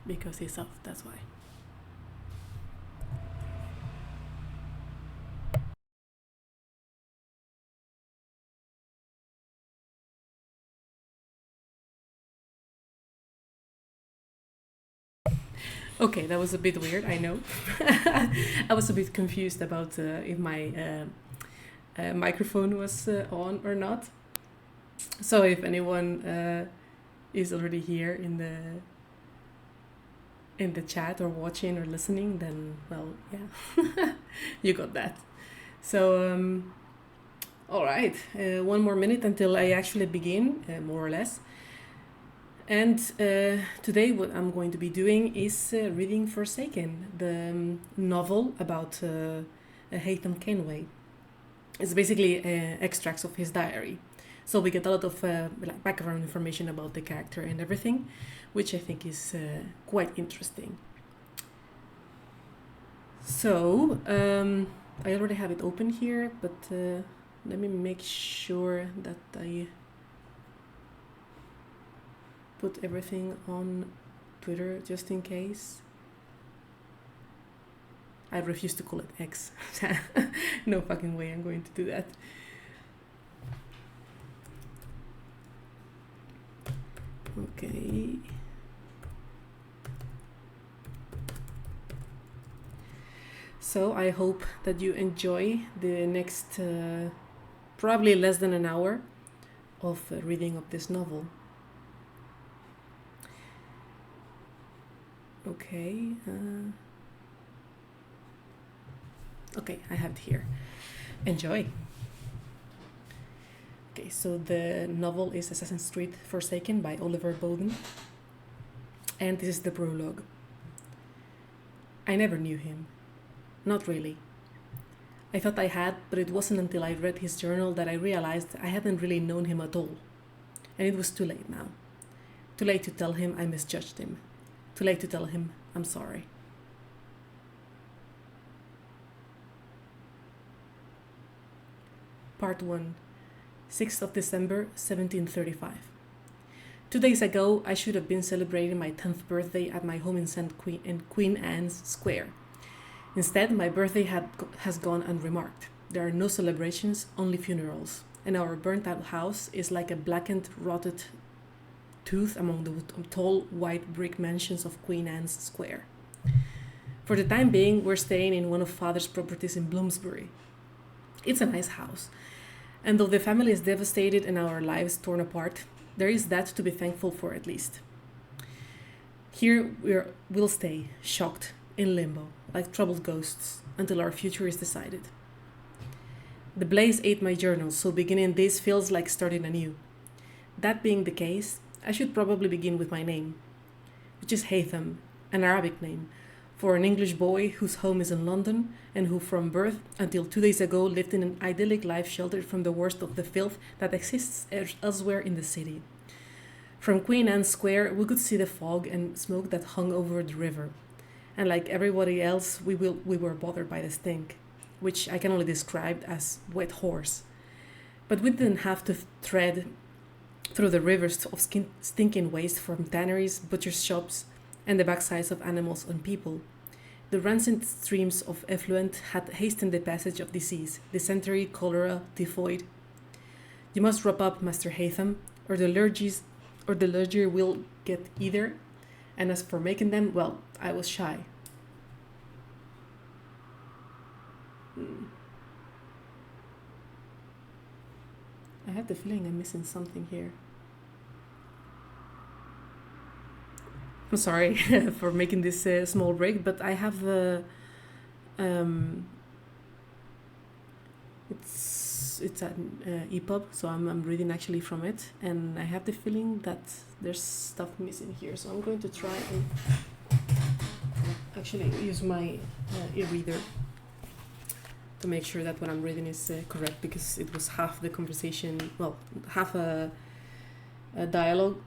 because he's off, that's why. Okay, that was a bit weird, I know. I was a bit confused about if my microphone was on or not. So if anyone is already here in the chat or watching or listening, then well, yeah, you got that. So all right, one more minute until I actually begin, more or less. And today, what I'm going to be doing is reading Forsaken, the novel about Haytham Kenway. It's basically extracts of his diary. So we get a lot of like background information about the character and everything, which I think is quite interesting. So I already have it open here, but let me make sure that I put everything on Twitter just in case. I refuse to call it X. No fucking way I'm going to do that. Okay. So I hope that you enjoy the next probably less than an hour of reading of this novel. Okay. Okay, I have it here. Enjoy. Okay, so the novel is Assassin's Creed Forsaken by Oliver Bowden. And this is the prologue. I never knew him. Not really. I thought I had, but it wasn't until I read his journal that I realized I hadn't really known him at all. And it was too late now. Too late to tell him I misjudged him. Too late to tell him I'm sorry. Part 1, 6th of December, 1735. 2 days ago, I should have been celebrating my 10th birthday at my home in Queen Anne's Square. Instead, my birthday has gone unremarked. There are no celebrations, only funerals, and our burnt-out house is like a blackened, rotted tooth among the tall, white brick mansions of Queen Anne's Square. For the time being, we're staying in one of Father's properties in Bloomsbury. It's a nice house, and though the family is devastated and our lives torn apart, there is that to be thankful for at least. Here we'll stay, shocked, in limbo, like troubled ghosts, until our future is decided. The blaze ate my journal, so beginning this feels like starting anew. That being the case, I should probably begin with my name, which is Haytham, an Arabic name, for an English boy whose home is in London and who from birth until 2 days ago lived in an idyllic life sheltered from the worst of the filth that exists elsewhere in the city. From Queen Anne's Square, we could see the fog and smoke that hung over the river, and like everybody else, we were bothered by the stink, which I can only describe as wet horse. But we didn't have to tread through the rivers of stinking waste from tanneries, butchers' shops, and the backsides of animals and people. The rancid streams of effluent had hastened the passage of disease, dysentery, cholera, typhoid. You must wrap up, Master Haytham, or the lurgy will get either. And as for making them, well, I was shy. I have the feeling I'm missing something here. I'm sorry for making this small break, but I have the it's an EPUB, so I'm reading actually from it, and I have the feeling that there's stuff missing here. So I'm going to try and actually use my e-reader to make sure that what I'm reading is correct, because it was half the conversation, well, half a dialogue,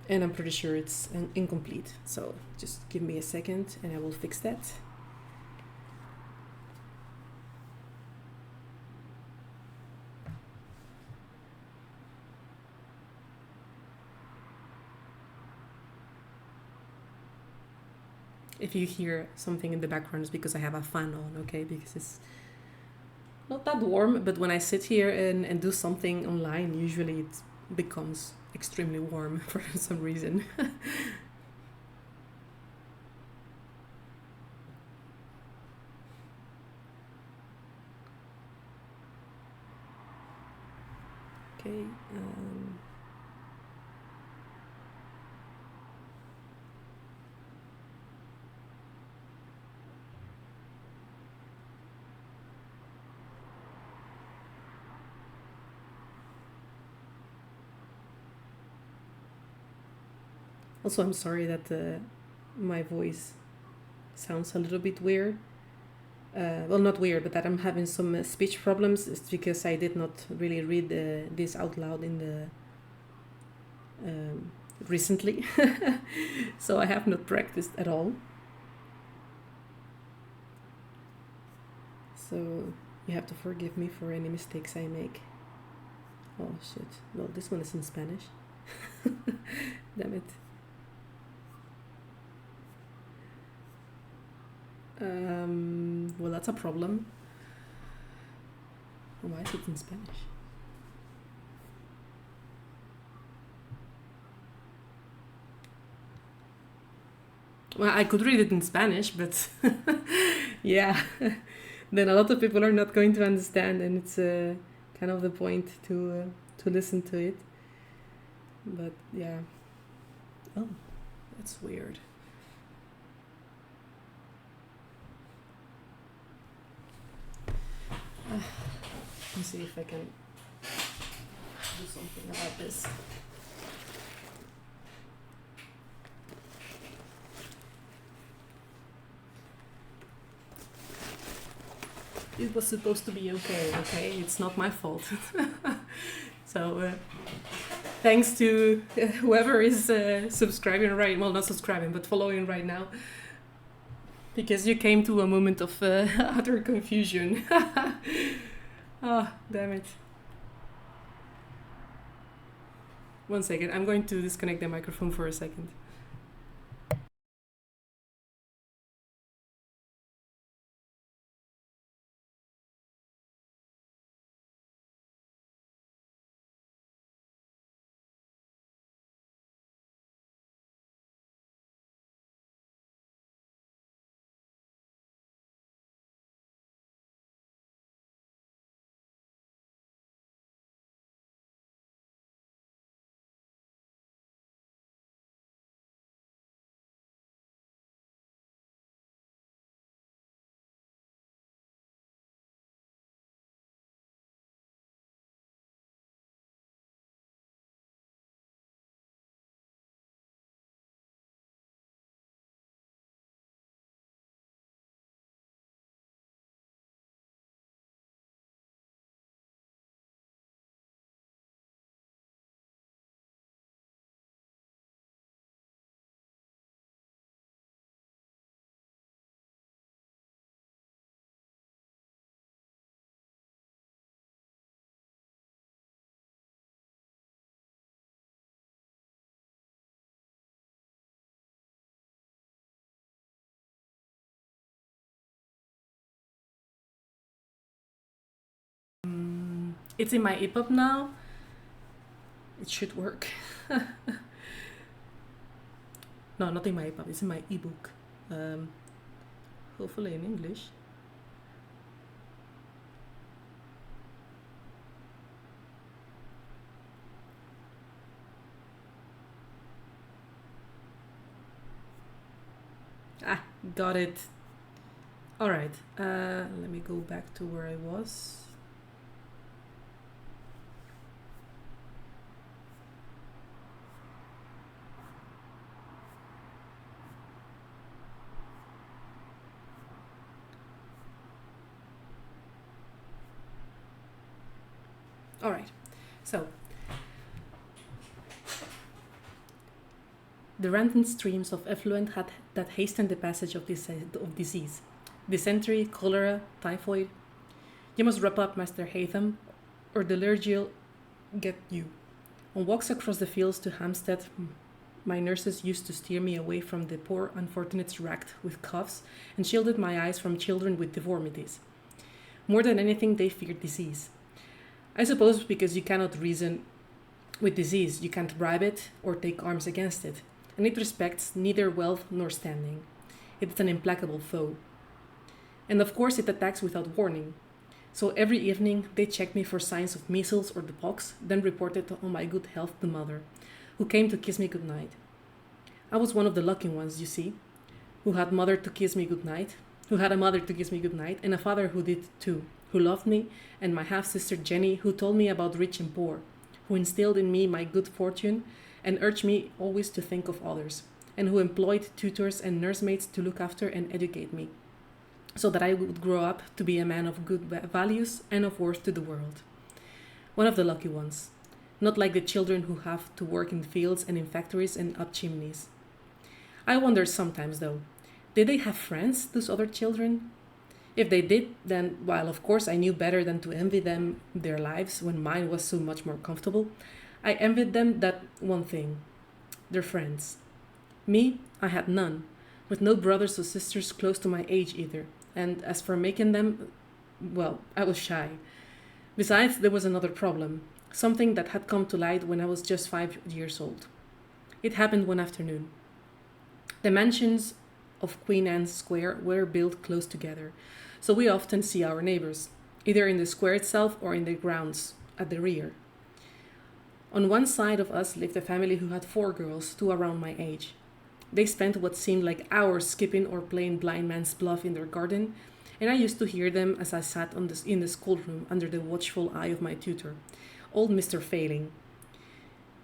and I'm pretty sure it's incomplete. So just give me a second and I will fix that. If you hear something in the background, it's because I have a fan on, okay? Because it's not that warm, but when I sit here and do something online, usually it becomes extremely warm for some reason. Okay. Also, I'm sorry that my voice sounds a little bit weird. Well, not weird, but that I'm having some speech problems. It's because I did not really read this out loud in the recently, so I have not practiced at all. So you have to forgive me for any mistakes I make. Oh shit! Well, this one is in Spanish. Damn it. Well, that's a problem. Why is it in Spanish? Well, I could read it in Spanish, but yeah, then a lot of people are not going to understand, and it's kind of the point to listen to it. But yeah. Oh, that's weird. Let me see if I can do something about this. It was supposed to be okay? It's not my fault. So, thanks to whoever is subscribing right, well, not subscribing, but following right now, because you came to a moment of utter confusion. Ah, damn it. One second, I'm going to disconnect the microphone for a second. It's in my EPUB now. It should work. No, not in my EPUB, it's in my ebook. Hopefully in English. Ah, got it. Alright, let me go back to where I was. Alright, so the rampant streams of effluent that hastened the passage of disease. Dysentery, cholera, typhoid. You must wrap up, Master Hatham, or the lurgy'll get you. On walks across the fields to Hampstead, my nurses used to steer me away from the poor unfortunates racked with coughs and shielded my eyes from children with deformities. More than anything, they feared disease. I suppose because you cannot reason with disease, you can't bribe it or take arms against it, and it respects neither wealth nor standing. It is an implacable foe. And of course, it attacks without warning. So every evening, they checked me for signs of measles or the pox, then reported on my good health to mother, who came to kiss me goodnight. I was one of the lucky ones, you see, who had mother to kiss me goodnight, who had a mother to kiss me goodnight, and a father who did too, who loved me, and my half-sister Jenny, who told me about rich and poor, who instilled in me my good fortune and urged me always to think of others, and who employed tutors and nursemaids to look after and educate me, so that I would grow up to be a man of good values and of worth to the world. One of the lucky ones, not like the children who have to work in fields and in factories and up chimneys. I wonder sometimes, though, did they have friends, those other children? If they did, then, while of course I knew better than to envy them their lives when mine was so much more comfortable, I envied them that one thing, their friends. Me, I had none, with no brothers or sisters close to my age either, and as for making them, well, I was shy. Besides, there was another problem, something that had come to light when I was just 5 years old. It happened one afternoon. The mansions of Queen Anne's Square were built close together, so we often see our neighbors, either in the square itself or in the grounds at the rear. On one side of us lived a family who had 4 girls, 2 around my age. They spent what seemed like hours skipping or playing blind man's bluff in their garden, and I used to hear them as I sat in the schoolroom under the watchful eye of my tutor, old Mr. Failing,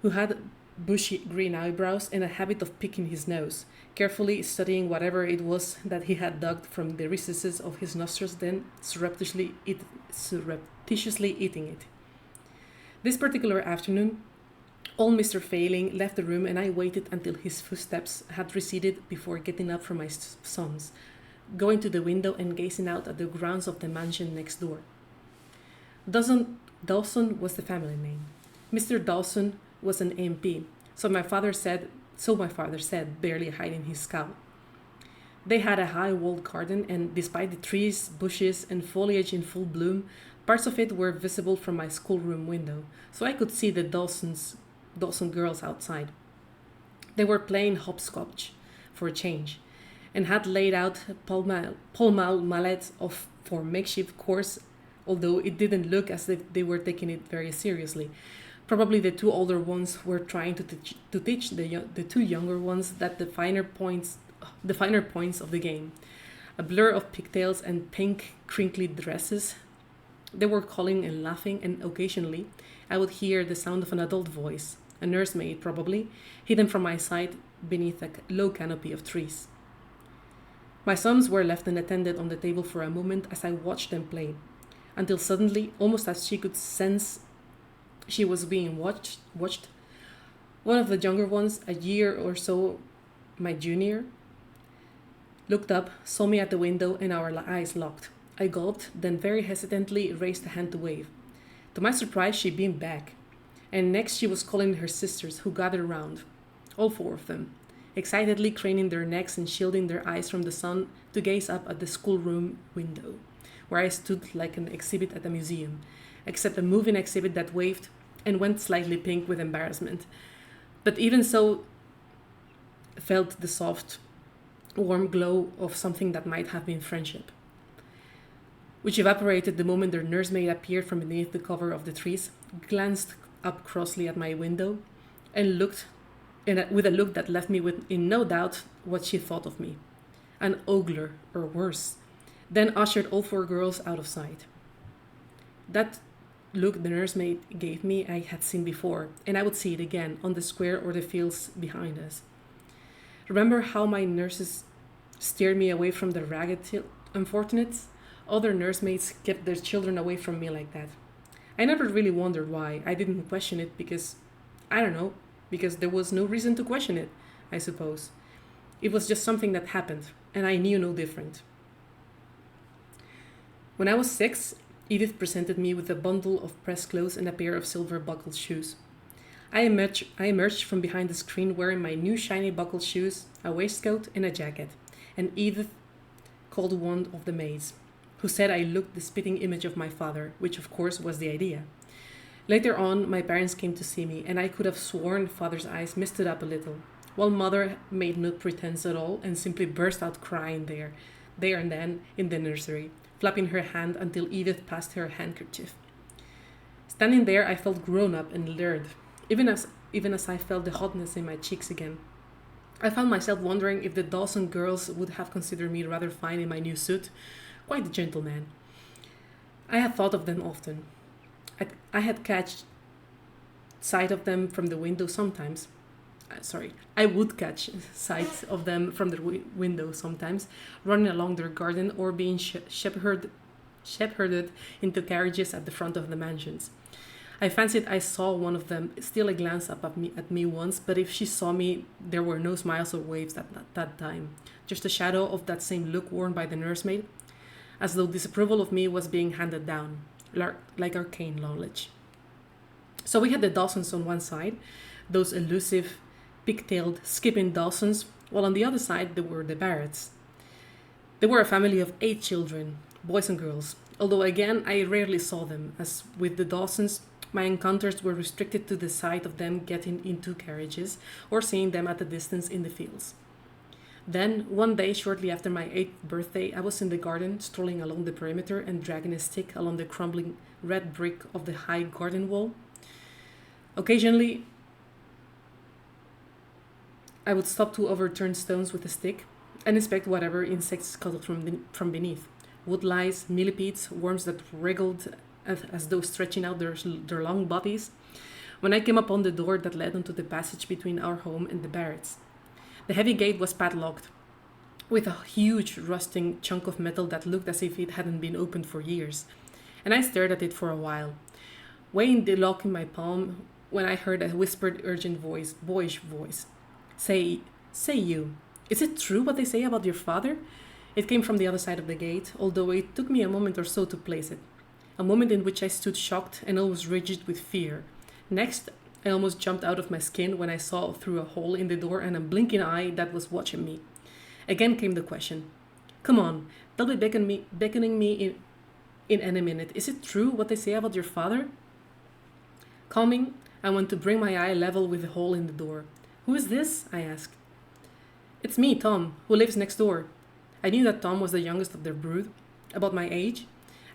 who had bushy green eyebrows and a habit of picking his nose, carefully studying whatever it was that he had dug from the recesses of his nostrils, then surreptitiously eating it. This particular afternoon, old Mr. Failing left the room and I waited until his footsteps had receded before getting up from my sons, going to the window and gazing out at the grounds of the mansion next door. Dawson was the family name. Mr. Dawson was an MP, so my father said, barely hiding his scowl. They had a high-walled garden, and despite the trees, bushes, and foliage in full bloom, parts of it were visible from my schoolroom window, so I could see the Dawson girls outside. They were playing hopscotch, for a change, and had laid out pall-mall mallets for makeshift course, although it didn't look as if they were taking it very seriously. Probably the 2 older ones were trying to teach the 2 younger ones that the finer points of the game. A blur of pigtails and pink, crinkly dresses. They were calling and laughing, and occasionally I would hear the sound of an adult voice, a nursemaid probably, hidden from my sight beneath a low canopy of trees. My sons were left unattended on the table for a moment as I watched them play, until suddenly, almost as she could sense she was being watched, one of the younger ones, a year or so my junior, looked up, saw me at the window, and our eyes locked. I gulped, then very hesitantly raised a hand to wave. To my surprise, she beamed back, and next she was calling her sisters, who gathered around, all 4 of them, excitedly craning their necks and shielding their eyes from the sun to gaze up at the schoolroom window, where I stood like an exhibit at a museum, except a moving exhibit that waved and went slightly pink with embarrassment, but even so felt the soft, warm glow of something that might have been friendship, which evaporated the moment their nursemaid appeared from beneath the cover of the trees, glanced up crossly at my window, and looked with a look that left me in no doubt what she thought of me. An ogre, or worse, then ushered all 4 girls out of sight. That look the nursemaid gave me I had seen before, and I would see it again on the square or the fields behind us. Remember how my nurses steered me away from the ragged unfortunates? Other nursemaids kept their children away from me like that. I never really wondered why. I didn't question it because there was no reason to question it, I suppose. It was just something that happened, and I knew no different. When I was 6, Edith presented me with a bundle of pressed clothes and a pair of silver-buckled shoes. I emerged from behind the screen wearing my new shiny buckled shoes, a waistcoat, and a jacket, and Edith called one of the maids, who said I looked the spitting image of my father, which of course was the idea. Later on, my parents came to see me, and I could have sworn father's eyes misted up a little, while mother made no pretense at all and simply burst out crying there and then, in the nursery, flapping her hand until Edith passed her handkerchief. Standing there, I felt grown up and learned, even as I felt the hotness in my cheeks again. I found myself wondering if the Dawson girls would have considered me rather fine in my new suit, quite a gentleman. I had thought of them often. I had catched sight of them from the window sometimes. I would catch sight of them from the window sometimes, running along their garden or being shepherded into carriages at the front of the mansions. I fancied I saw one of them steal a glance up at me once, but if she saw me, there were no smiles or waves at that time, just a shadow of that same look worn by the nursemaid, as though disapproval of me was being handed down, like arcane knowledge. So we had the Dawsons on one side, those elusive, pigtailed, skipping Dawsons, while on the other side there were the Barretts. They were a family of 8 children, boys and girls, although again I rarely saw them, as with the Dawsons, my encounters were restricted to the sight of them getting into carriages or seeing them at a distance in the fields. Then, one day shortly after my 8th birthday, I was in the garden, strolling along the perimeter and dragging a stick along the crumbling red brick of the high garden wall. Occasionally, I would stop to overturn stones with a stick and inspect whatever insects scuttled from beneath. Woodlice, millipedes, worms that wriggled as though stretching out their long bodies, when I came upon the door that led onto the passage between our home and the Barretts. The heavy gate was padlocked, with a huge rusting chunk of metal that looked as if it hadn't been opened for years, and I stared at it for a while, weighing the lock in my palm when I heard a whispered, urgent boyish voice. Say you, is it true what they say about your father? It came from the other side of the gate, although it took me a moment or so to place it. A moment in which I stood shocked and almost rigid with fear. Next, I almost jumped out of my skin when I saw through a hole in the door and a blinking eye that was watching me. Again came the question. Come on, they'll be beckoning me in any minute. Is it true what they say about your father? Calming, I went to bring my eye level with the hole in the door. Who is this? I asked. It's me, Tom, who lives next door. I knew that Tom was the youngest of their brood, about my age.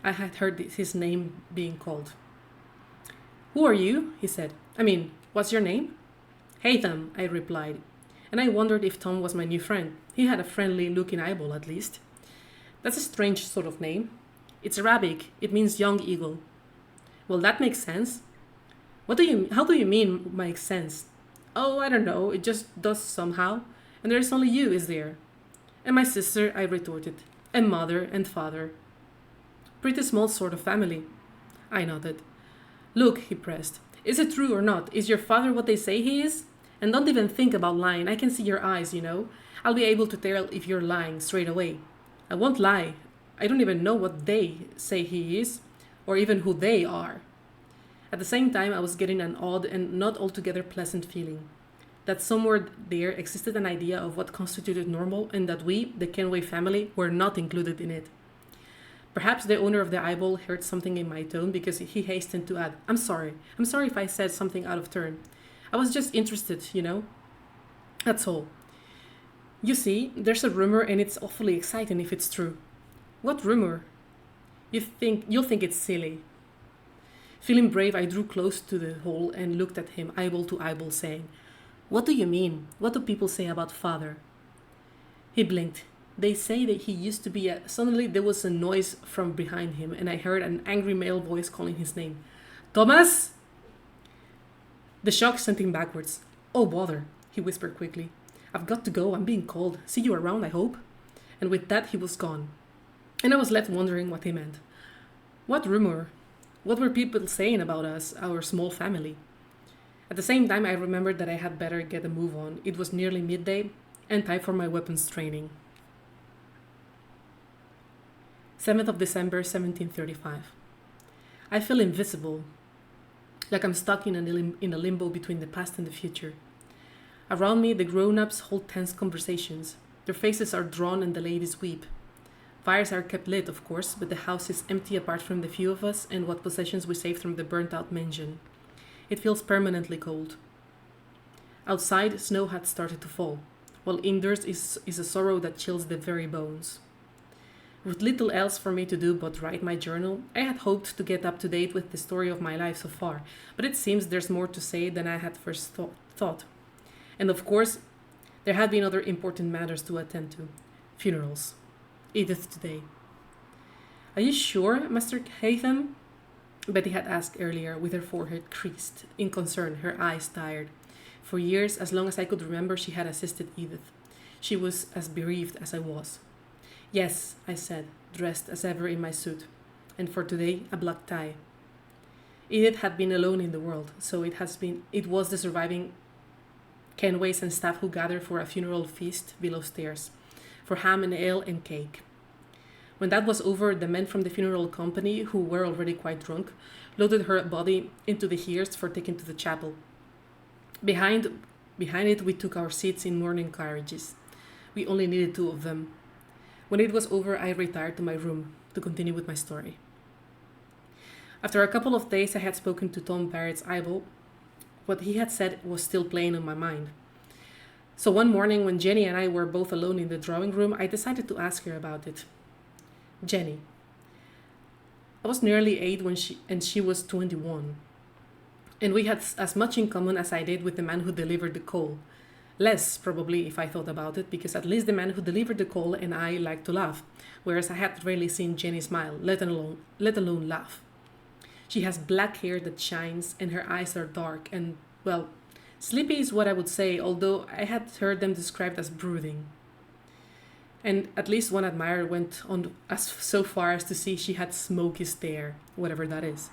I had heard his name being called. Who are you? He said. What's your name? Haytham, I replied, and I wondered if Tom was my new friend. He had a friendly-looking eyeball, at least. That's a strange sort of name. It's Arabic. It means young eagle. Well, that makes sense. How do you mean makes sense? Oh, I don't know. It just does somehow. And there's only you, is there? And my sister, I retorted. And mother and father. Pretty small sort of family. I nodded. Look, he pressed. Is it true or not? Is your father what they say he is? And don't even think about lying. I can see your eyes, you know. I'll be able to tell if you're lying straight away. I won't lie. I don't even know what they say he is, or even who they are. At the same time, I was getting an odd and not altogether pleasant feeling. That somewhere there existed an idea of what constituted normal, and that we, the Kenway family, were not included in it. Perhaps the owner of the eyeball heard something in my tone because he hastened to add, I'm sorry if I said something out of turn. I was just interested, you know. That's all. You see, there's a rumor and it's awfully exciting if it's true. What rumor? You'll think it's silly. Feeling brave, I drew close to the hole and looked at him eyeball to eyeball, saying, What do you mean? What do people say about father? He blinked. They say that he used to be Suddenly there was a noise from behind him, and I heard an angry male voice calling his name. Thomas! The shock sent him backwards. Oh, bother, he whispered quickly. I've got to go. I'm being called. See you around, I hope. And with that, he was gone. And I was left wondering what he meant. What rumor? What were people saying about us, our small family? At the same time, I remembered that I had better get a move on. It was nearly midday, and time for my weapons training. 7th of December, 1735. I feel invisible. like I'm stuck in a limbo between the past and the future. Around me, the grown-ups hold tense conversations. Their faces are drawn and the ladies weep. Fires are kept lit, of course, but the house is empty apart from the few of us and what possessions we saved from the burnt-out mansion. It feels permanently cold. Outside, snow had started to fall, while indoors is a sorrow that chills the very bones. With little else for me to do but write my journal, I had hoped to get up to date with the story of my life so far, but it seems there's more to say than I had first thought. And of course, there had been other important matters to attend to. Funerals. Edith today. Are you sure, Master Hatham? Betty had asked earlier, with her forehead creased, in concern, her eyes tired. For years, as long as I could remember, she had assisted Edith. She was as bereaved as I was. Yes, I said, dressed as ever in my suit, and for today, a black tie. Edith had been alone in the world, so it was the surviving Kenways and staff who gathered for a funeral feast below stairs, for ham and ale and cake. When that was over, the men from the funeral company, who were already quite drunk, loaded her body into the hearse for taking to the chapel. Behind it, we took our seats in mourning carriages. We only needed 2 of them. When it was over, I retired to my room to continue with my story. After a couple of days, I had spoken to Tom Barrett's eyeball. What he had said was still playing on my mind. So one morning, when Jenny and I were both alone in the drawing room, I decided to ask her about it. Jenny. I was nearly 8 when she was 21. And we had as much in common as I did with the man who delivered the coal. Less, probably, if I thought about it, because at least the man who delivered the coal and I liked to laugh, whereas I had rarely seen Jenny smile, let alone laugh. She has black hair that shines, and her eyes are dark and, well, sleepy is what I would say, although I had heard them described as brooding. And at least one admirer went on so far as to see she had smoky stare, whatever that is.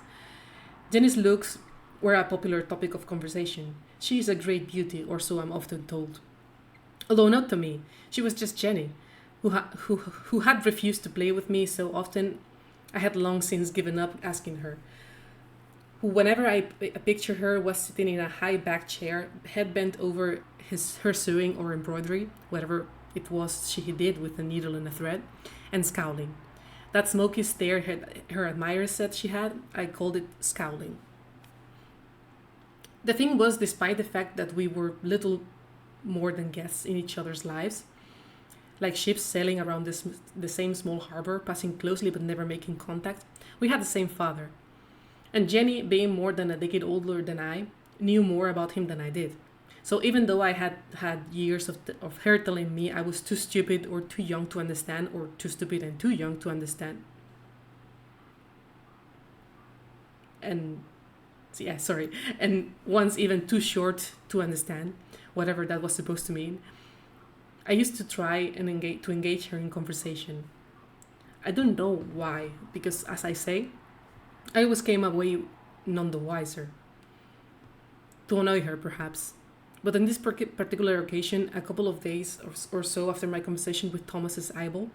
Jenny's looks were a popular topic of conversation. She is a great beauty, or so I'm often told. Although not to me, she was just Jenny, who had refused to play with me so often I had long since given up asking her. Who, whenever I picture her, was sitting in a high-backed chair, head bent over her sewing or embroidery, whatever it was she did with a needle and a thread, and scowling. That smoky stare her admirers said she had, I called it scowling. The thing was, despite the fact that we were little more than guests in each other's lives, like ships sailing around the same small harbor, passing closely but never making contact, we had the same father. And Jenny, being more than a decade older than I, knew more about him than I did. So even though I had had years of her telling me I was too stupid or too young to understand, or too stupid and too young to understand, and once even too short to understand, whatever that was supposed to mean, I used to try and engage her in conversation. I don't know why, because as I say, I always came away none the wiser. To annoy her, perhaps. But on this particular occasion, a couple of days or so after my conversation with Thomas's eyeball,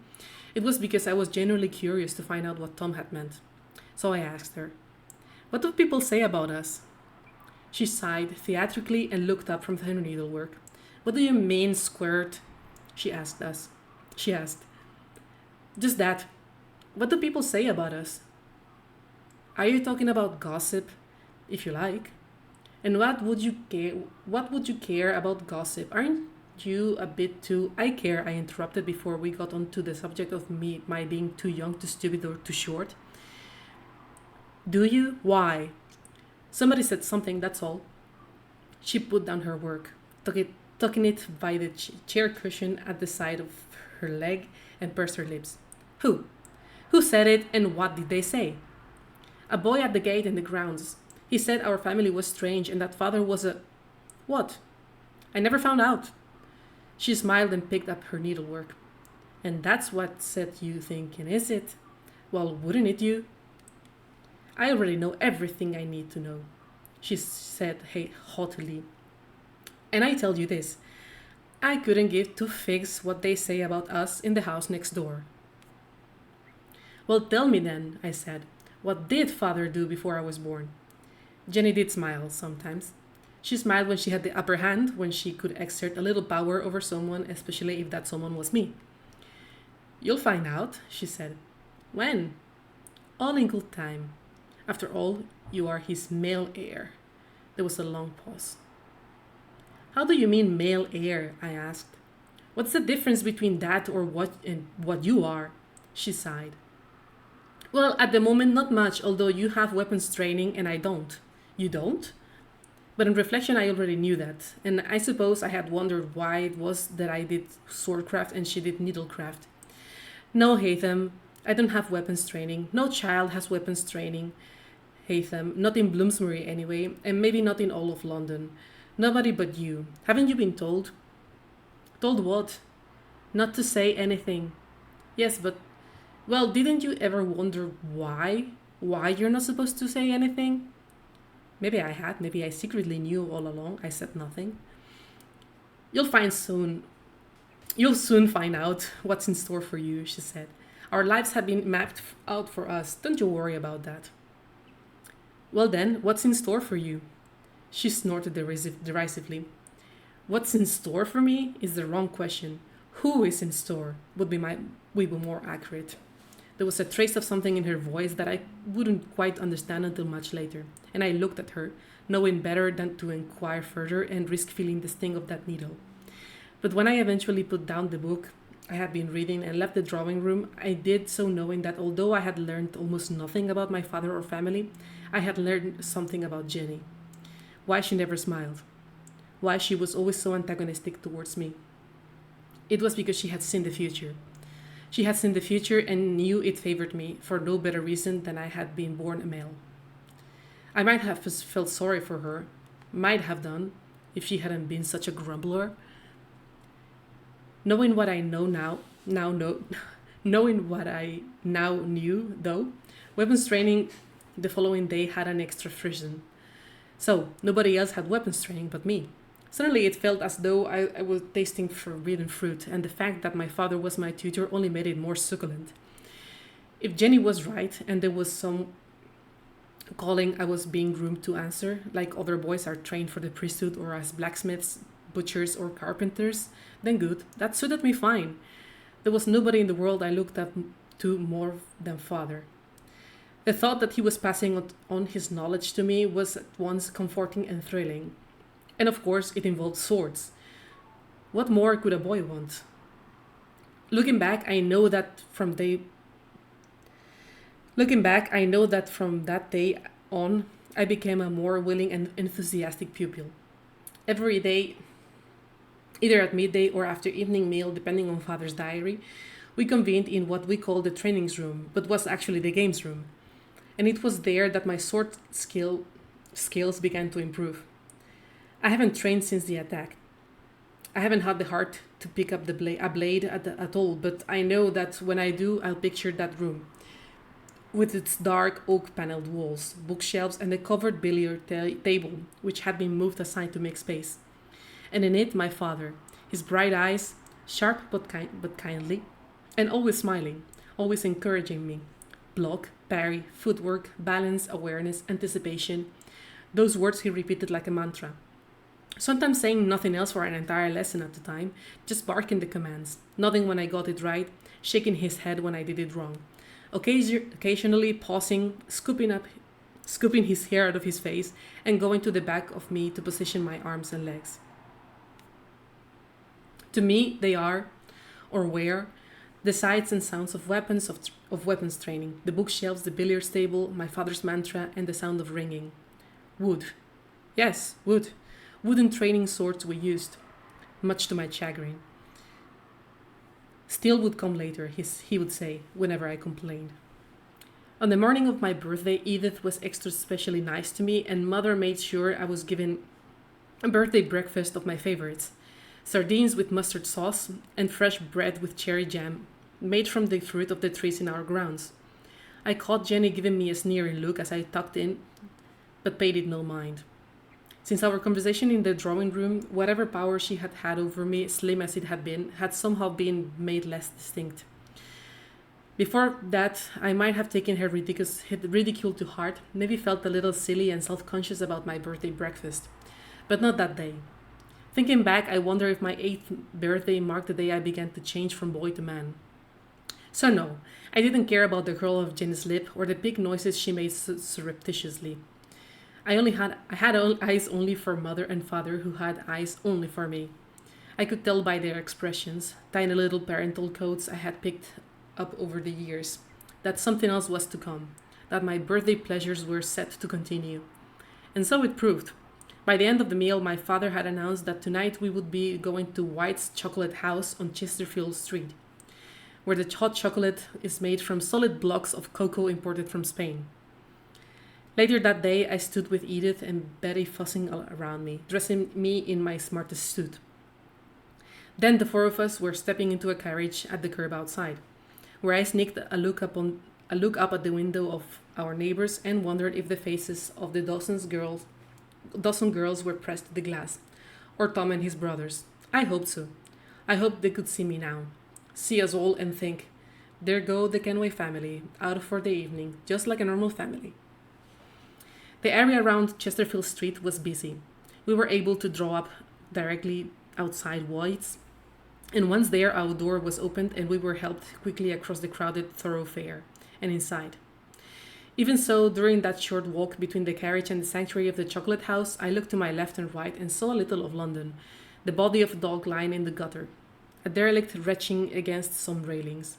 it was because I was genuinely curious to find out what Tom had meant. So I asked her, "What do people say about us?" She sighed theatrically and looked up from her needlework. "What do you mean, squirt?" She asked. "Just that. What do people say about us?" "Are you talking about gossip?" "If you like." "And what would you care about gossip? Aren't you a bit too—" "I care," I interrupted before we got on to the subject of my being too young, too stupid, or too short. "Do you? Why?" "Somebody said something, that's all." She put down her work, tucking it by the chair cushion at the side of her leg, and pursed her lips. "Who? Who said it, and what did they say?" "A boy at the gate in the grounds. He said our family was strange and that father was a—" "What?" "I never found out." She smiled and picked up her needlework. "And that's what set you thinking, is it? Well, wouldn't it you?" "I already know everything I need to know," she said haughtily. "And I tell you this, I couldn't give 2 figs what they say about us in the house next door." "Well, tell me then," I said, "what did father do before I was born?" Jenny did smile sometimes. She smiled when she had the upper hand, when she could exert a little power over someone, especially if that someone was me. You'll find out, she said. When? All in good time. After all, you are his male heir. There was a long pause. How do you mean male heir? I asked. What's the difference between that or what you are? She sighed. Well, at the moment, not much, although you have weapons training and I don't. You don't? But in reflection, I already knew that, and I suppose I had wondered why it was that I did swordcraft and she did needlecraft. No, Hatham, I don't have weapons training. No child has weapons training, Hatham. Not in Bloomsbury, anyway, and maybe not in all of London. Nobody but you. Haven't you been told? Told what? Not to say anything. Yes, but, well, didn't you ever wonder why? Why you're not supposed to say anything? Maybe I had. Maybe I secretly knew all along. I said nothing. You'll find soon. You'll soon find out what's in store for you, she said. Our lives have been mapped out for us. Don't you worry about that. Well then, what's in store for you? She snorted derisively. What's in store for me is the wrong question. Who is in store would be more accurate. There was a trace of something in her voice that I wouldn't quite understand until much later, and I looked at her, knowing better than to inquire further and risk feeling the sting of that needle. But when I eventually put down the book I had been reading and left the drawing room, I did so knowing that although I had learned almost nothing about my father or family, I had learned something about Jenny. Why she never smiled. Why she was always so antagonistic towards me. It was because she had seen the future. She had seen the future and knew it favored me for no better reason than I had been born a male. I might have felt sorry for her, might have done, if she hadn't been such a grumbler. Knowing what I knowing what I now knew, though, weapons training the following day had an extra frisson. So, nobody else had weapons training but me. Suddenly it felt as though I was tasting forbidden fruit, and the fact that my father was my tutor only made it more succulent. If Jenny was right, and there was some calling I was being groomed to answer, like other boys are trained for the priesthood or as blacksmiths, butchers, or carpenters, then good, that suited me fine. There was nobody in the world I looked up to more than father. The thought that he was passing on his knowledge to me was at once comforting and thrilling. And of course, it involved swords. What more could a boy want? Looking back, I know that from that day on, I became a more willing and enthusiastic pupil. Every day, either at midday or after evening meal, depending on father's diary, we convened in what we called the trainings room, but was actually the games room. And it was there that my sword skills began to improve. I haven't trained since the attack. I haven't had the heart to pick up a blade at all, but I know that when I do, I'll picture that room, with its dark oak-paneled walls, bookshelves, and a covered billiard table, which had been moved aside to make space. And in it, my father, his bright eyes, sharp but kindly, and always smiling, always encouraging me. Block, parry, footwork, balance, awareness, anticipation. Those words he repeated like a mantra. Sometimes saying nothing else for an entire lesson at a time, just barking the commands, nodding when I got it right, shaking his head when I did it wrong. Occasionally pausing, scooping his hair out of his face, and going to the back of me to position my arms and legs. To me, they are, or were, the sights and sounds of weapons training, the bookshelves, the billiards table, my father's mantra, and the sound of ringing. Wood. Yes, wood. Wooden training swords we used, much to my chagrin. Steel would come later, he would say, whenever I complained. On the morning of my birthday, Edith was extra specially nice to me, and Mother made sure I was given a birthday breakfast of my favorites. Sardines with mustard sauce and fresh bread with cherry jam, made from the fruit of the trees in our grounds. I caught Jenny giving me a sneering look as I tucked in, but paid it no mind. Since our conversation in the drawing room, whatever power she had over me, slim as it had been, had somehow been made less distinct. Before that, I might have taken her ridicule to heart, maybe felt a little silly and self conscious about my birthday breakfast. But not that day. Thinking back, I wonder if my 8th birthday marked the day I began to change from boy to man. So, no, I didn't care about the curl of Jenny's lip or the big noises she made surreptitiously. I had eyes only for mother and father who had eyes only for me. I could tell by their expressions, tiny little parental codes I had picked up over the years, that something else was to come, that my birthday pleasures were set to continue. And so it proved. By the end of the meal, my father had announced that tonight we would be going to White's Chocolate House on Chesterfield Street, where the hot chocolate is made from solid blocks of cocoa imported from Spain. Later that day, I stood with Edith and Betty fussing around me, dressing me in my smartest suit. Then the four of us were stepping into a carriage at the curb outside, where I sneaked a look up at the window of our neighbors and wondered if the faces of the dozen girls were pressed to the glass, or Tom and his brothers. I hoped so. I hoped they could see me now, see us all and think, there go the Kenway family, out for the evening, just like a normal family. The area around Chesterfield Street was busy. We were able to draw up directly outside White's, and once there, our door was opened and we were helped quickly across the crowded thoroughfare and inside. Even so, during that short walk between the carriage and the sanctuary of the chocolate house, I looked to my left and right and saw a little of London, the body of a dog lying in the gutter, a derelict retching against some railings.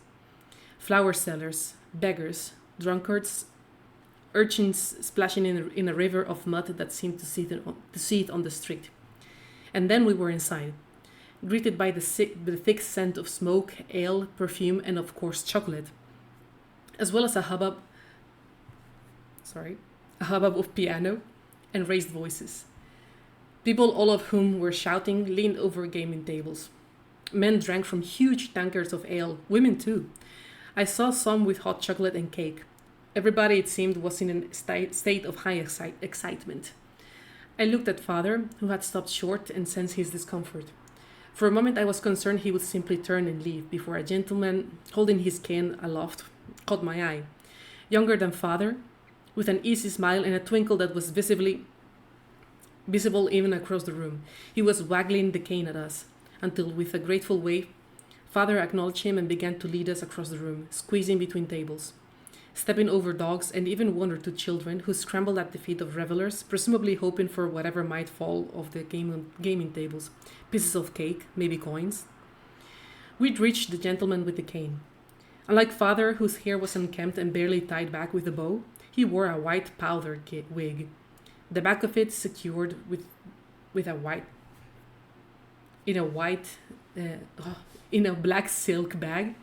Flower sellers, beggars, drunkards, urchins splashing in a river of mud that seemed to seethe on the street. And then we were inside, greeted by the thick scent of smoke, ale, perfume, and of course chocolate, as well as a hubbub of piano and raised voices. People, all of whom were shouting, leaned over gaming tables. Men drank from huge tankards of ale, women too. I saw some with hot chocolate and cake. Everybody, it seemed, was in a state of high excitement. I looked at father, who had stopped short and sensed his discomfort. For a moment I was concerned he would simply turn and leave before a gentleman holding his cane aloft caught my eye. Younger than father, with an easy smile and a twinkle that was visible even across the room. He was waggling the cane at us, until with a grateful wave, father acknowledged him and began to lead us across the room, squeezing between tables, stepping over dogs and even one or two children who scrambled at the feet of revelers, presumably hoping for whatever might fall off the gaming tables, pieces of cake, maybe coins. We'd reached the gentleman with the cane. Unlike father, whose hair was unkempt and barely tied back with a bow, he wore a white powder wig, the back of it secured with in a black silk bag,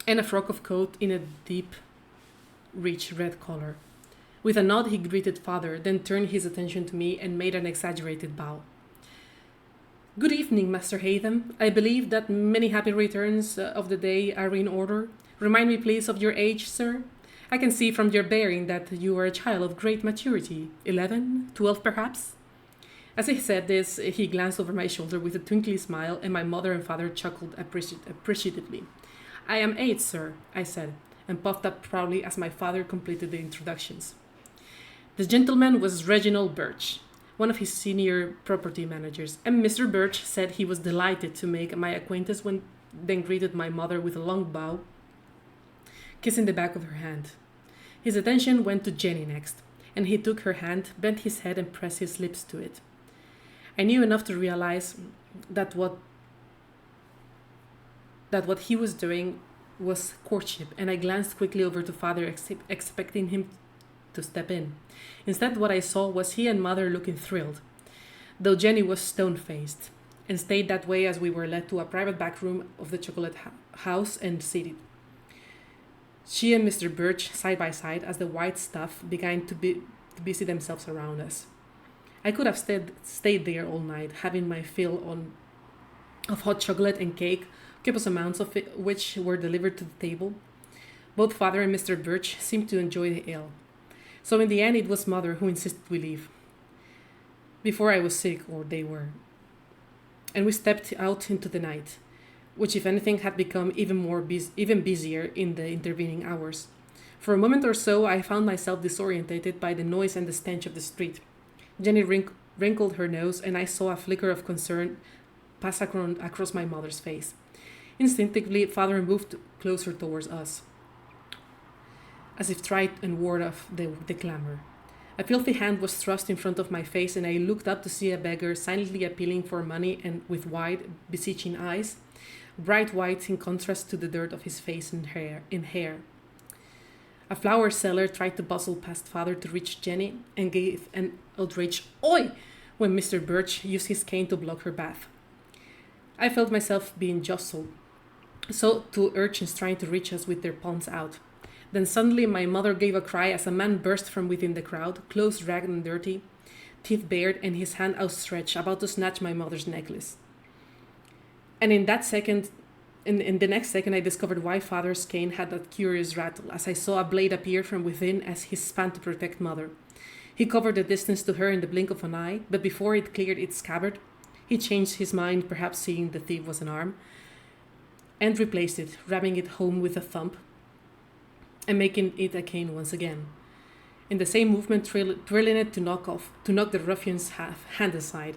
and a frock of coat in a deep, rich red collar. With a nod, he greeted father, then turned his attention to me and made an exaggerated bow. Good evening, Master Hatham. I believe that many happy returns of the day are in order. Remind me, please, of your age, sir. I can see from your bearing that you are a child of great maturity. 11, 12, perhaps? As he said this, he glanced over my shoulder with a twinkly smile, and my mother and father chuckled appreciatively. I am 8, sir, I said, and puffed up proudly as my father completed the introductions. The gentleman was Reginald Birch, one of his senior property managers, and Mr. Birch said he was delighted to make my acquaintance then greeted my mother with a long bow, kissing the back of her hand. His attention went to Jenny next, and he took her hand, bent his head, and pressed his lips to it. I knew enough to realize that what he was doing was courtship, and I glanced quickly over to father, expecting him to step in. Instead, what I saw was he and mother looking thrilled, though Jenny was stone-faced, and stayed that way as we were led to a private back room of the chocolate house and seated. She and Mr. Birch side by side as the white staff began to busy themselves around us. I could have stayed there all night, having my fill of hot chocolate and cake, copious amounts of it, which were delivered to the table. Both father and Mr. Birch seemed to enjoy the ale. So in the end, it was mother who insisted we leave. Before I was sick, or they were. And we stepped out into the night, which if anything had become even busier in the intervening hours. For a moment or so, I found myself disorientated by the noise and the stench of the street. Jenny wrinkled her nose, and I saw a flicker of concern pass across my mother's face. Instinctively, father moved closer towards us, as if tried and ward off the clamor. A filthy hand was thrust in front of my face, and I looked up to see a beggar silently appealing for money and with wide, beseeching eyes, bright white in contrast to the dirt of his face and hair. A flower seller tried to bustle past father to reach Jenny and gave an outraged "Oi!" when Mr. Birch used his cane to block her path. I felt myself being jostled, so two urchins trying to reach us with their palms out. Then suddenly my mother gave a cry as a man burst from within the crowd, clothes ragged and dirty, teeth bared, and his hand outstretched, about to snatch my mother's necklace. And in the next second, I discovered why father's cane had that curious rattle, as I saw a blade appear from within as he span to protect mother. He covered the distance to her in the blink of an eye, but before it cleared its scabbard, he changed his mind, perhaps seeing the thief was an arm, and replaced it, ramming it home with a thump and making it a cane once again. In the same movement, twirling it to knock the ruffian's hand aside.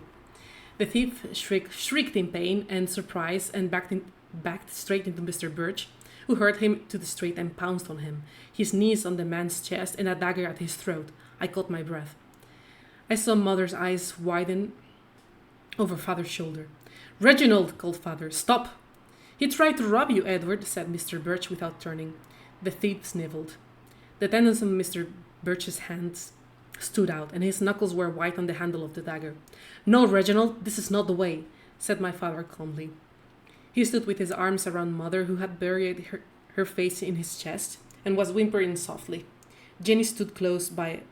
The thief shrieked in pain and surprise and backed straight into Mr. Birch, who hurled him to the street and pounced on him, his knees on the man's chest and a dagger at his throat. I caught my breath. I saw mother's eyes widen over father's shoulder. "Reginald!" called father. "Stop!" "He tried to rob you, Edward," said Mr. Birch without turning. The thief sniveled. The tendons of Mr. Birch's hands stood out, and his knuckles were white on the handle of the dagger. "No, Reginald, this is not the way," said my father calmly. He stood with his arms around mother, who had buried her face in his chest and was whimpering softly. Jenny stood close by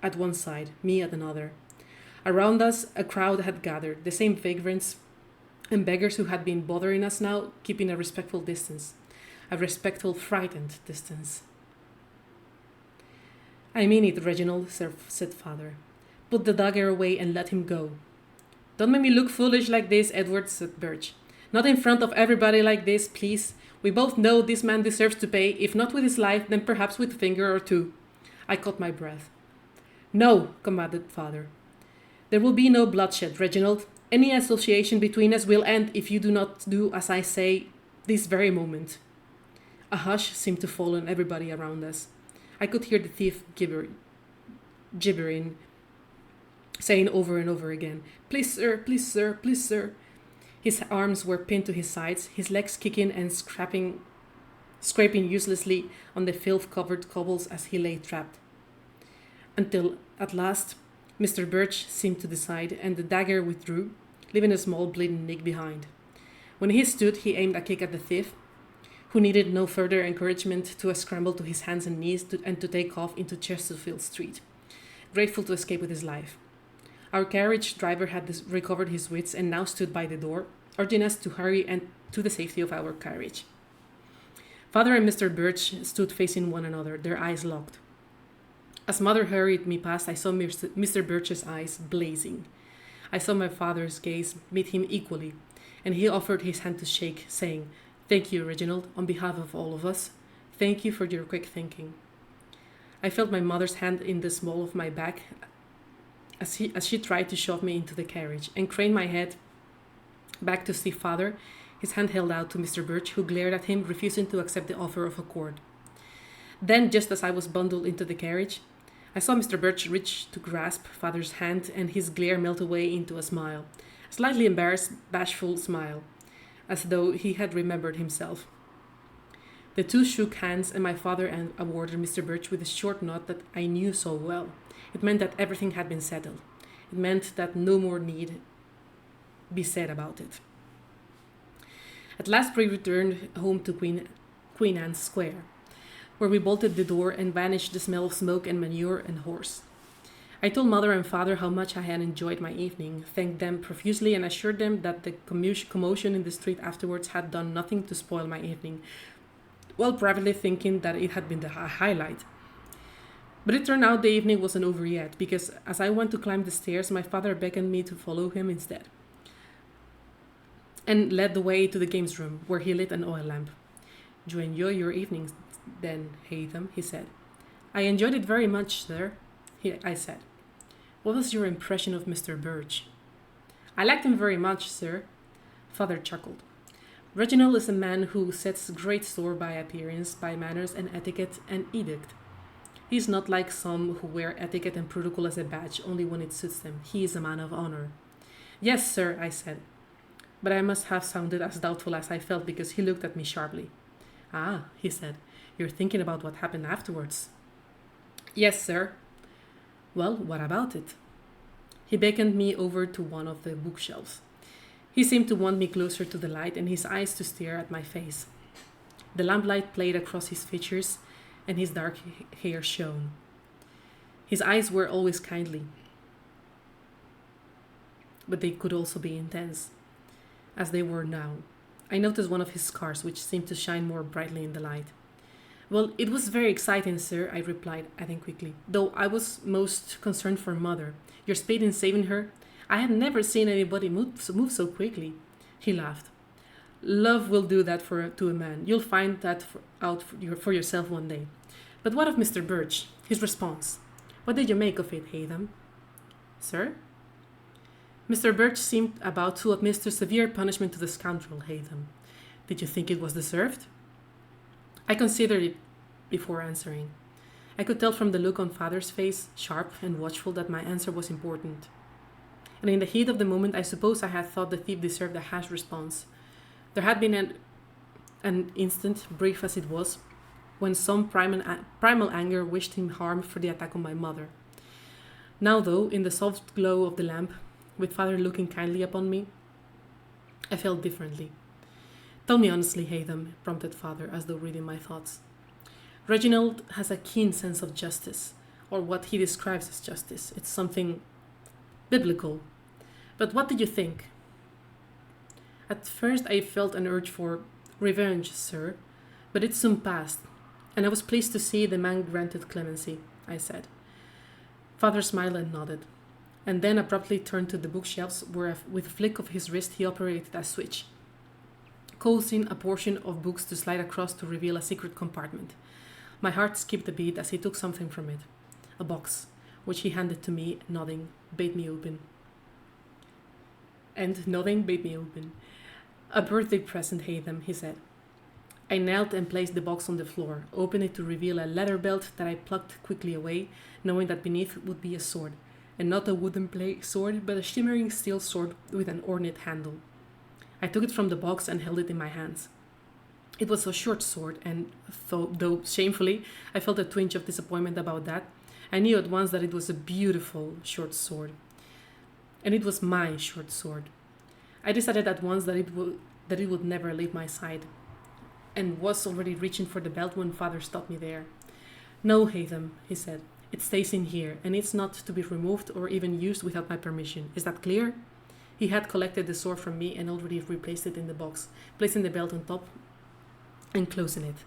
at one side, me at another. Around us, a crowd had gathered, the same vagrants and beggars who had been bothering us now, keeping a respectful distance. A respectful, frightened distance. "I mean it, Reginald," said father. "Put the dagger away and let him go." "Don't make me look foolish like this, Edward," said Birch. "Not in front of everybody like this, please. We both know this man deserves to pay, if not with his life, then perhaps with a finger or two." I caught my breath. "No," commanded father. "There will be no bloodshed, Reginald. Any association between us will end if you do not do as I say this very moment." A hush seemed to fall on everybody around us. I could hear the thief gibbering, saying over and over again, "Please, sir, please, sir, please, sir." His arms were pinned to his sides, his legs kicking and scraping uselessly on the filth-covered cobbles as he lay trapped. Until, at last, Mr. Birch seemed to decide, and the dagger withdrew, leaving a small bleeding nick behind. When he stood, he aimed a kick at the thief, who needed no further encouragement to scramble to his hands and knees and to take off into Chesterfield Street, grateful to escape with his life. Our carriage driver had recovered his wits and now stood by the door, urging us to hurry and to the safety of our carriage. Father and Mr. Birch stood facing one another, their eyes locked. As mother hurried me past, I saw Mr. Birch's eyes blazing. I saw my father's gaze meet him equally, and he offered his hand to shake, saying, "Thank you, Reginald, on behalf of all of us. Thank you for your quick thinking." I felt my mother's hand in the small of my back as she tried to shove me into the carriage, and craned my head back to see father, his hand held out to Mr. Birch, who glared at him, refusing to accept the offer of accord. Then, just as I was bundled into the carriage, I saw Mr. Birch reach to grasp father's hand, and his glare melt away into a smile, a slightly embarrassed, bashful smile, as though he had remembered himself. The two shook hands, and my father awarded Mr. Birch with a short nod that I knew so well. It meant that everything had been settled. It meant that no more need be said about it. At last we returned home to Queen Anne's Square, where we bolted the door and banished the smell of smoke and manure and horse. I told mother and father how much I had enjoyed my evening, thanked them profusely, and assured them that the commotion in the street afterwards had done nothing to spoil my evening, while privately thinking that it had been the highlight. But it turned out the evening wasn't over yet, because as I went to climb the stairs, my father beckoned me to follow him instead. and led the way to the games room, where he lit an oil lamp. "Do you enjoy your evenings then, Haytham?" he said. "I enjoyed it very much, sir," I said. "What was your impression of Mr. Birch?" "I liked him very much, sir." Father chuckled. "Reginald is a man who sets great store by appearance, by manners and etiquette and edict. He is not like some who wear etiquette and protocol as a badge only when it suits them. He is a man of honor." "Yes, sir," I said. But I must have sounded as doubtful as I felt, because he looked at me sharply. "Ah," he said, "you're thinking about what happened afterwards." "Yes, sir." "Well, what about it?" He beckoned me over to one of the bookshelves. He seemed to want me closer to the light, and his eyes to stare at my face. The lamplight played across his features, and his dark hair shone. His eyes were always kindly, but they could also be intense, as they were now. I noticed one of his scars, which seemed to shine more brightly in the light. "Well, it was very exciting, sir," I replied, adding quickly, "though I was most concerned for Mother. Your speed in saving her, I had never seen anybody move so quickly." He laughed. "Love will do that to a man. You'll find that for yourself one day. But what of Mr. Birch? His response? What did you make of it, Haytham?" "Sir?" "Mr. Birch seemed about to administer severe punishment to the scoundrel, Haytham. Did you think it was deserved?" I considered it before answering. I could tell from the look on Father's face, sharp and watchful, that my answer was important. And in the heat of the moment, I suppose I had thought the thief deserved a harsh response. There had been an instant, brief as it was, when some primal anger wished him harm for the attack on my mother. Now, though, in the soft glow of the lamp, with Father looking kindly upon me, I felt differently. "Tell me honestly, Haytham," prompted Father, as though reading my thoughts. "Reginald has a keen sense of justice, or what he describes as justice. It's something biblical. But what did you think?" "At first I felt an urge for revenge, sir, but it soon passed, and I was pleased to see the man granted clemency," I said. Father smiled and nodded, and then abruptly turned to the bookshelves, where with a flick of his wrist he operated a switch, causing a portion of books to slide across to reveal a secret compartment. My heart skipped a beat as he took something from it, a box, which he handed to me, nodding, bade me open. "A birthday present, Haytham," he said. I knelt and placed the box on the floor, opened it to reveal a leather belt that I plucked quickly away, knowing that beneath would be a sword, and not a wooden sword, but a shimmering steel sword with an ornate handle. I took it from the box and held it in my hands. It was a short sword, and though shamefully I felt a twinge of disappointment about that, I knew at once that it was a beautiful short sword. And it was my short sword. I decided at once that it would never leave my side, and was already reaching for the belt when Father stopped me there. "No, Haytham," he said. "It stays in here, and it's not to be removed or even used without my permission. Is that clear?" He had collected the sword from me and already replaced it in the box, placing the belt on top and closing it.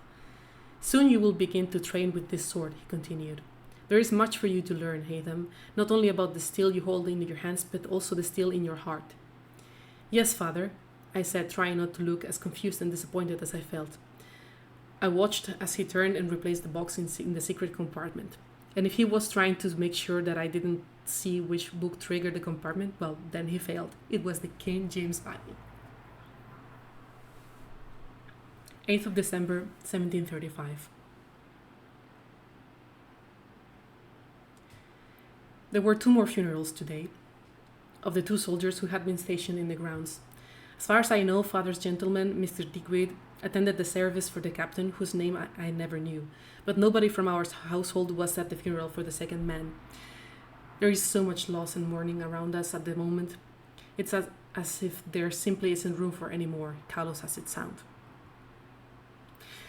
"Soon you will begin to train with this sword," he continued. "There is much for you to learn, Haytham, not only about the steel you hold in your hands, but also the steel in your heart." "Yes, Father," I said, trying not to look as confused and disappointed as I felt. I watched as he turned and replaced the box in the secret compartment. And if he was trying to make sure that I didn't see which book triggered the compartment, well, then he failed. It was the King James Bible. 8th of December, 1735. There were 2 more funerals today, of the 2 soldiers who had been stationed in the grounds. As far as I know, Father's gentleman, Mr. Digweed, attended the service for the captain, whose name I never knew, but nobody from our household was at the funeral for the second man. There is so much loss and mourning around us at the moment. It's as if there simply isn't room for any more, callous as it sounds.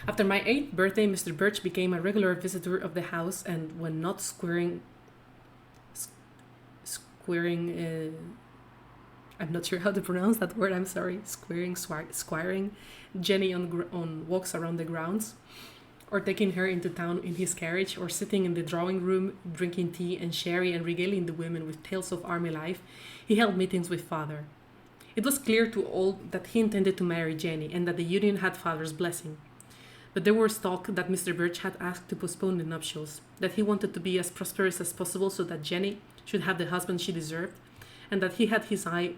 After my 8th birthday, Mr. Birch became a regular visitor of the house, and when not squaring, I'm not sure how to pronounce that word, I'm sorry, squiring Jenny on walks around the grounds, or taking her into town in his carriage, or sitting in the drawing room, drinking tea and sherry and regaling the women with tales of army life, he held meetings with Father. It was clear to all that he intended to marry Jenny and that the union had father's blessing. But there was talk that Mr. Birch had asked to postpone the nuptials, that he wanted to be as prosperous as possible so that Jenny should have the husband she deserved, and that he had his eye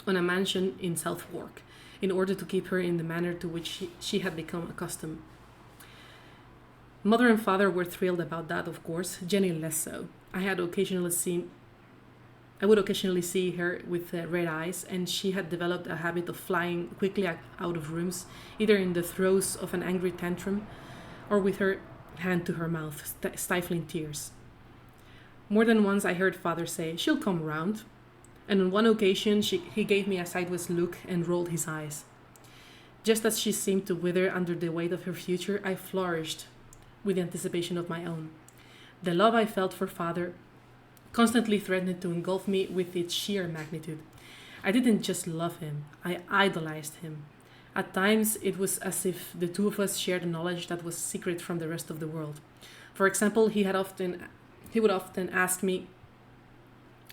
on a mansion in Southwark in order to keep her in the manner to which she had become accustomed. Mother and father were thrilled about that, of course, Jenny less so. I would occasionally see her with red eyes, and she had developed a habit of flying quickly out of rooms, either in the throes of an angry tantrum or with her hand to her mouth, stifling tears. More than once I heard father say, "She'll come round," and on one occasion he gave me a sideways look and rolled his eyes. Just as she seemed to wither under the weight of her future, I flourished with the anticipation of my own. The love I felt for father constantly threatened to engulf me with its sheer magnitude. I didn't just love him, I idolized him. At times, it was as if the two of us shared a knowledge that was secret from the rest of the world. For example, he would often ask me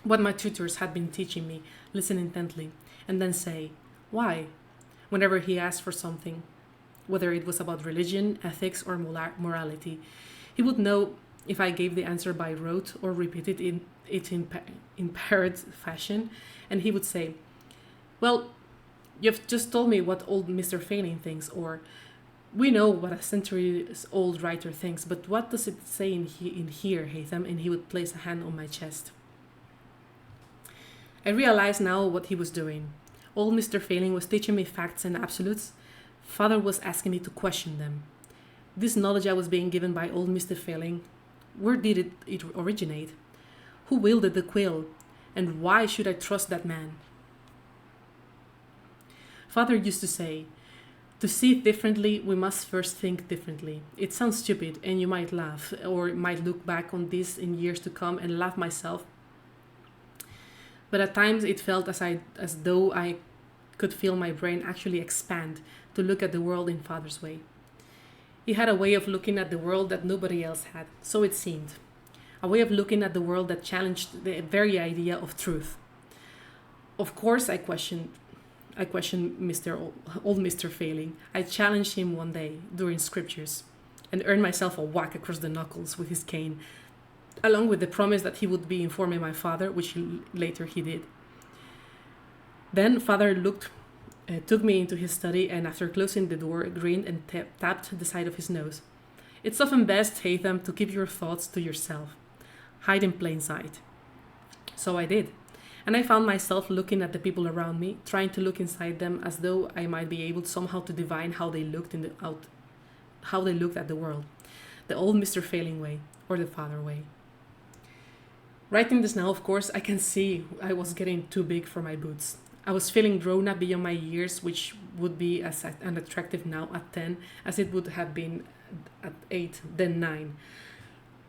what my tutors had been teaching me, listen intently, and then say, "Why?" whenever he asked for something, whether it was about religion, ethics, or morality. He would know if I gave the answer by rote or repeated it in parrot fashion, and he would say, "Well, you've just told me what old Mr. Failing thinks," or "We know what a centuries-old writer thinks, but what does it say in here, Haytham?" And he would place a hand on my chest. I realized now what he was doing. Old Mr. Failing was teaching me facts and absolutes. Father was asking me to question them. This knowledge I was being given by old Mr. Failing, where did it originate? Who wielded the quill? And why should I trust that man? Father used to say, "To see differently, we must first think differently." It sounds stupid, and you might laugh, or might look back on this in years to come and laugh myself. But at times it felt as though I could feel my brain actually expand to look at the world in Father's way. He had a way of looking at the world that nobody else had, so it seemed. A way of looking at the world that challenged the very idea of truth. Of course, I questioned old Mr. Failing. I challenged him one day during scriptures and earned myself a whack across the knuckles with his cane, along with the promise that he would be informing my father, which later he did. Then father took me into his study, and after closing the door, grinned and tapped the side of his nose. "It's often best, Haytham, to keep your thoughts to yourself. Hide in plain sight." So I did, and I found myself looking at the people around me, trying to look inside them as though I might be able somehow to divine how they looked at the world, the old Mr. Failing way or the father way. Writing this now, of course, I can see I was getting too big for my boots. I was feeling grown up beyond my years, which would be as unattractive now at 10 as it would have been at 8, then 9.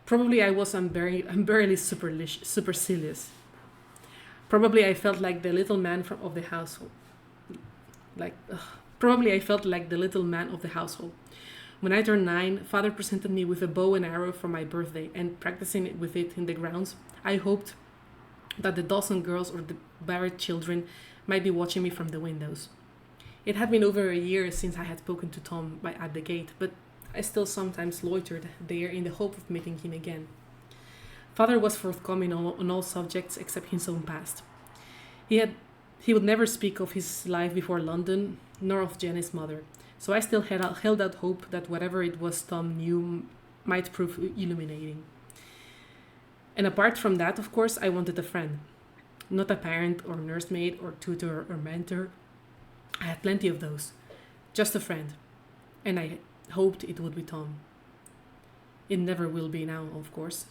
Probably I was unbearably supercilious. Probably I felt like the little man of the household. Probably I felt like the little man of the household. When I turned 9, father presented me with a bow and arrow for my birthday, and practicing with it in the grounds, I hoped that the Dawson girls or the Barrett children might be watching me from the windows. It had been over a year since I had spoken to Tom at the gate, but I still sometimes loitered there in the hope of meeting him again. Father was forthcoming on all subjects except his own past. He would never speak of his life before London, nor of Jenny's mother, so I still held out hope that whatever it was Tom knew might prove illuminating. And apart from that, of course, I wanted a friend. Not a parent or nursemaid or tutor or mentor. I had plenty of those. Just a friend. And I hoped it would be Tom. It never will be now, of course.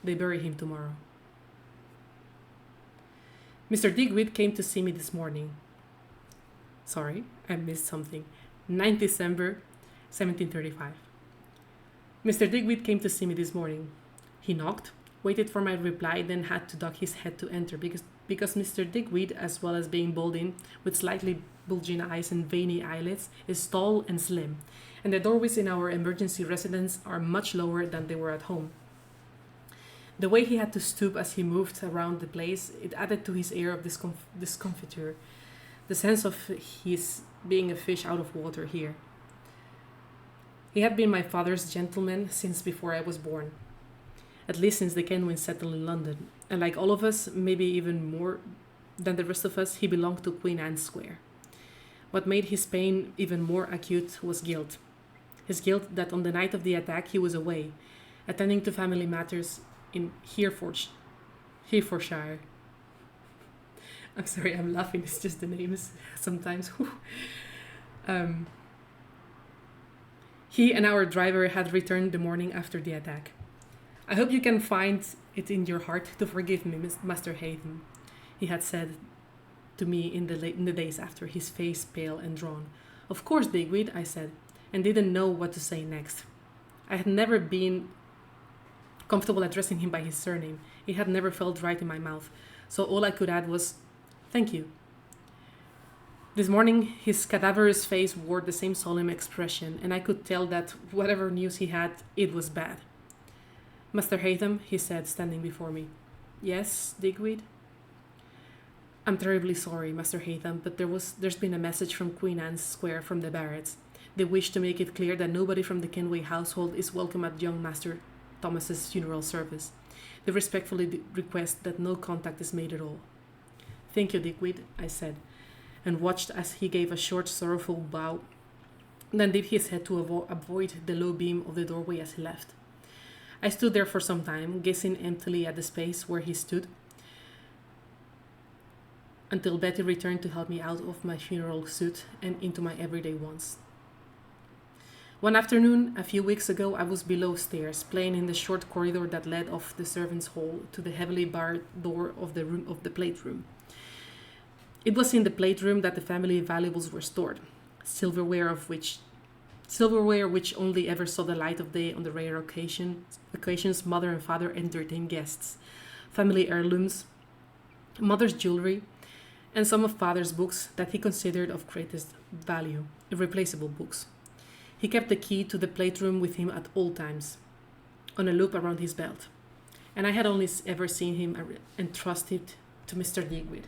They bury him tomorrow. Mr. Digweed came to see me this morning. Sorry, I missed something. 9th December, 1735. Mr. Digweed came to see me this morning. He knocked, waited for my reply, then had to duck his head to enter because Mr. Digweed, as well as being balding, with slightly bulging eyes and veiny eyelids, is tall and slim, and the doorways in our emergency residence are much lower than they were at home. The way he had to stoop as he moved around the place, it added to his air of discomfiture, the sense of his being a fish out of water here. He had been my father's gentleman since before I was born, at least since the Kenwins settled in London, and like all of us, maybe even more than the rest of us, he belonged to Queen Anne's Square. What made his pain even more acute was guilt. His guilt that on the night of the attack he was away, attending to family matters in Herefordshire. I'm sorry, I'm laughing, it's just the names sometimes. He and our driver had returned the morning after the attack. I hope you can find it in your heart to forgive me, Master Haytham, he had said to me in the days after, his face pale and drawn. Of course, Digweed, I said, and didn't know what to say next. I had never been comfortable addressing him by his surname. It had never felt right in my mouth, so all I could add was, thank you. This morning, his cadaverous face wore the same solemn expression, and I could tell that whatever news he had, it was bad. Master Haytham, he said, standing before me. Yes, Digweed? I'm terribly sorry, Master Haytham, but there's been a message from Queen Anne's Square from the Barretts. They wish to make it clear that nobody from the Kenway household is welcome at young Master Thomas's funeral service. They respectfully request that no contact is made at all. Thank you, Digweed, I said, and watched as he gave a short, sorrowful bow, then dipped his head to avoid the low beam of the doorway as he left. I stood there for some time, gazing emptily at the space where he stood, until Betty returned to help me out of my funeral suit and into my everyday ones. One afternoon, a few weeks ago, I was below stairs, playing in the short corridor that led off the servants' hall to the heavily barred door of the plate room. It was in the plate room that the family valuables were stored, silverware which only ever saw the light of day on the rare occasions mother and father entertained guests, family heirlooms, mother's jewelry, and some of father's books that he considered of greatest value, irreplaceable books. He kept the key to the plate room with him at all times, on a loop around his belt, and I had only ever seen him entrusted to Mr. Digweed,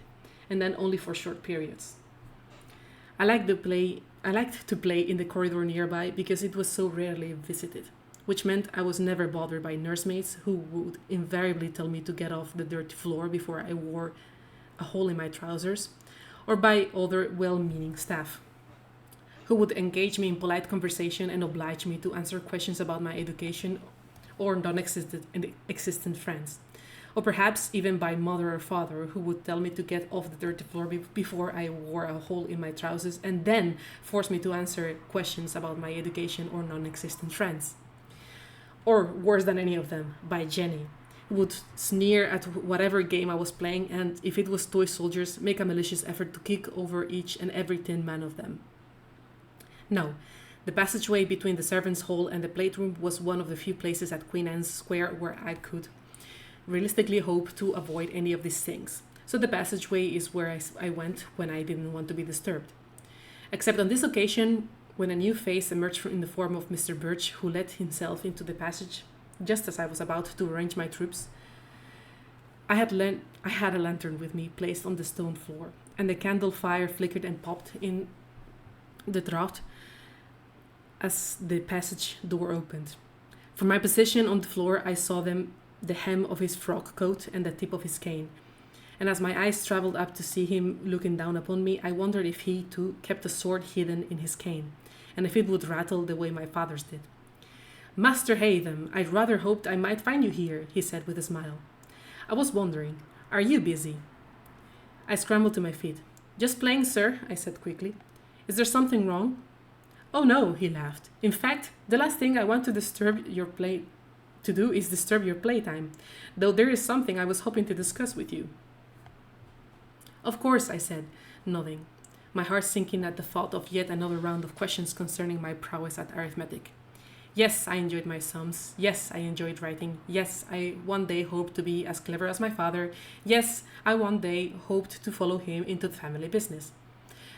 and then only for short periods. I liked to play in the corridor nearby because it was so rarely visited, which meant I was never bothered by nursemaids who would invariably tell me to get off the dirty floor before I wore a hole in my trousers, or by other well-meaning staff, who would engage me in polite conversation and oblige me to answer questions about my education or non-existent friends, or perhaps even by mother or father who would tell me to get off the dirty floor before I wore a hole in my trousers and then force me to answer questions about my education or non-existent friends. Or, worse than any of them, by Jenny, who would sneer at whatever game I was playing and, if it was toy soldiers, make a malicious effort to kick over each and every tin man of them. No, the passageway between the servants' hall and the plate room was one of the few places at Queen Anne's Square where I could realistically hope to avoid any of these things. So the passageway is where I went when I didn't want to be disturbed. Except on this occasion, when a new face emerged in the form of Mr. Birch, who let himself into the passage just as I was about to arrange my troops. I had a lantern with me placed on the stone floor, and the candle fire flickered and popped in the draught as the passage door opened. From my position on the floor, I saw the hem of his frock coat and the tip of his cane. And as my eyes traveled up to see him looking down upon me, I wondered if he, too, kept a sword hidden in his cane, and if it would rattle the way my father's did. Master Haytham, I rather hoped I might find you here, he said with a smile. I was wondering, are you busy? I scrambled to my feet. Just playing, sir, I said quickly. Is there something wrong? Oh no, he laughed. In fact, the last thing I want to disturb your playtime, though there is something I was hoping to discuss with you. Of course, I said, nodding, my heart sinking at the thought of yet another round of questions concerning my prowess at arithmetic. Yes, I enjoyed my sums. Yes, I enjoyed writing. Yes, I one day hoped to be as clever as my father. Yes, I one day hoped to follow him into the family business.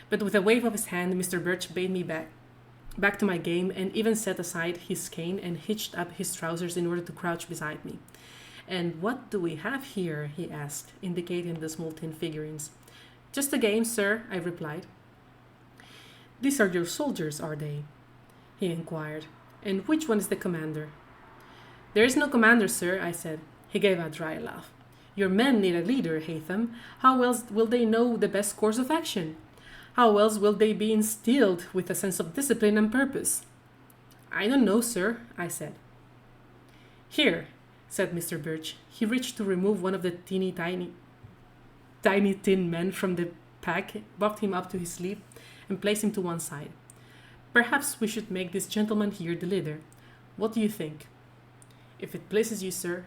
But with a wave of his hand, Mr. Birch bade me back to my game, and even set aside his cane and hitched up his trousers in order to crouch beside me. "And what do we have here?" he asked, indicating the small tin figurines. "Just a game, sir," I replied. "These are your soldiers, are they?" he inquired. "And which one is the commander?" "There is no commander, sir," I said. He gave a dry laugh. "Your men need a leader, Hatham. How else will they know the best course of action? How else will they be instilled with a sense of discipline and purpose?" "I don't know, sir," I said. "Here," said Mr. Birch. He reached to remove one of the tiny tin men from the pack, walked him up to his sleeve, and placed him to one side. "Perhaps we should make this gentleman here the leader. What do you think?" "If it pleases you, sir."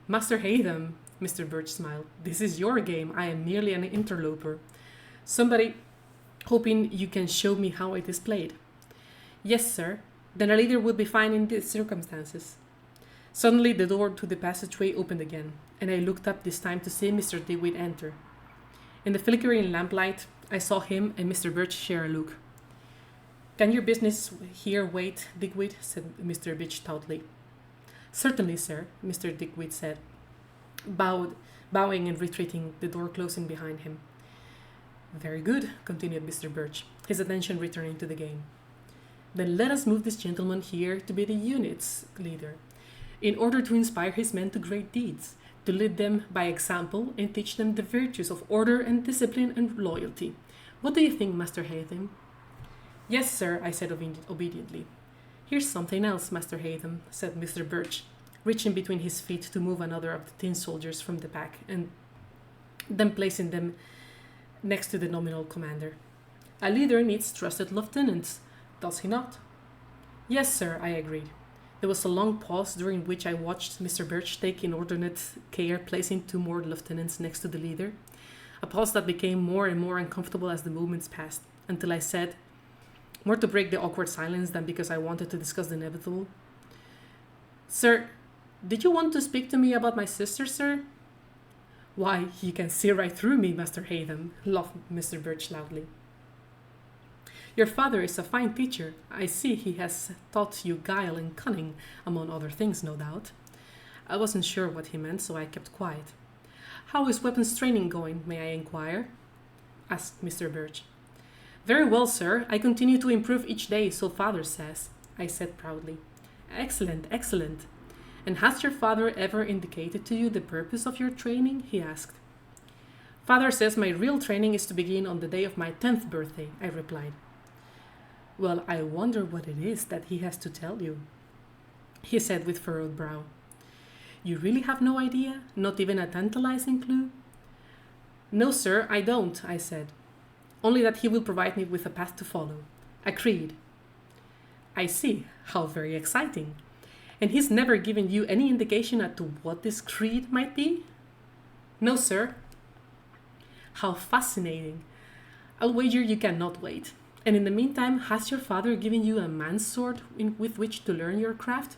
"Master Hatham," Mr. Birch smiled, "this is your game. I am merely an interloper. Somebody hoping you can show me how it is played." "Yes, sir. Then a leader would be fine in these circumstances." Suddenly the door to the passageway opened again, and I looked up this time to see Mr. Digweed enter. In the flickering lamplight, I saw him and Mr. Birch share a look. "Can your business here wait, Digweed?" said Mr. Birch stoutly. "Certainly, sir," Mr. Digweed said, bowing and retreating, the door closing behind him. "Very good," continued Mr. Birch, his attention returning to the game. "Then let us move this gentleman here to be the unit's leader, in order to inspire his men to great deeds, to lead them by example and teach them the virtues of order and discipline and loyalty. What do you think, Master Hatham?" "Yes, sir," I said obediently. "Here's something else, Master Hatham," said Mr. Birch, reaching between his feet to move another of the tin soldiers from the pack and then placing them next to the nominal commander. "A leader needs trusted lieutenants, does he not?" "Yes, sir," I agreed. There was a long pause during which I watched Mr. Birch take inordinate care placing 2 more lieutenants next to the leader, a pause that became more and more uncomfortable as the moments passed, until I said, more to break the awkward silence than because I wanted to discuss the inevitable, "Sir, did you want to speak to me about my sister, sir?" "Why, you can see right through me, Master Hatham," laughed Mr. Birch loudly. "Your father is a fine teacher. I see he has taught you guile and cunning, among other things, no doubt." I wasn't sure what he meant, so I kept quiet. "How is weapons training going, may I inquire?" asked Mr. Birch. "Very well, sir. I continue to improve each day, so father says," I said proudly. "Excellent, excellent. And has your father ever indicated to you the purpose of your training?" he asked. "Father says my real training is to begin on the day of my 10th birthday," I replied. "Well, I wonder what it is that he has to tell you," he said with furrowed brow. "You really have no idea? Not even a tantalizing clue?" "No, sir, I don't," I said. "Only that he will provide me with a path to follow. A creed." "I see. How very exciting. And he's never given you any indication as to what this creed might be?" "No, sir." "How fascinating. I'll wager you cannot wait. And in the meantime, has your father given you a man's sword with which to learn your craft?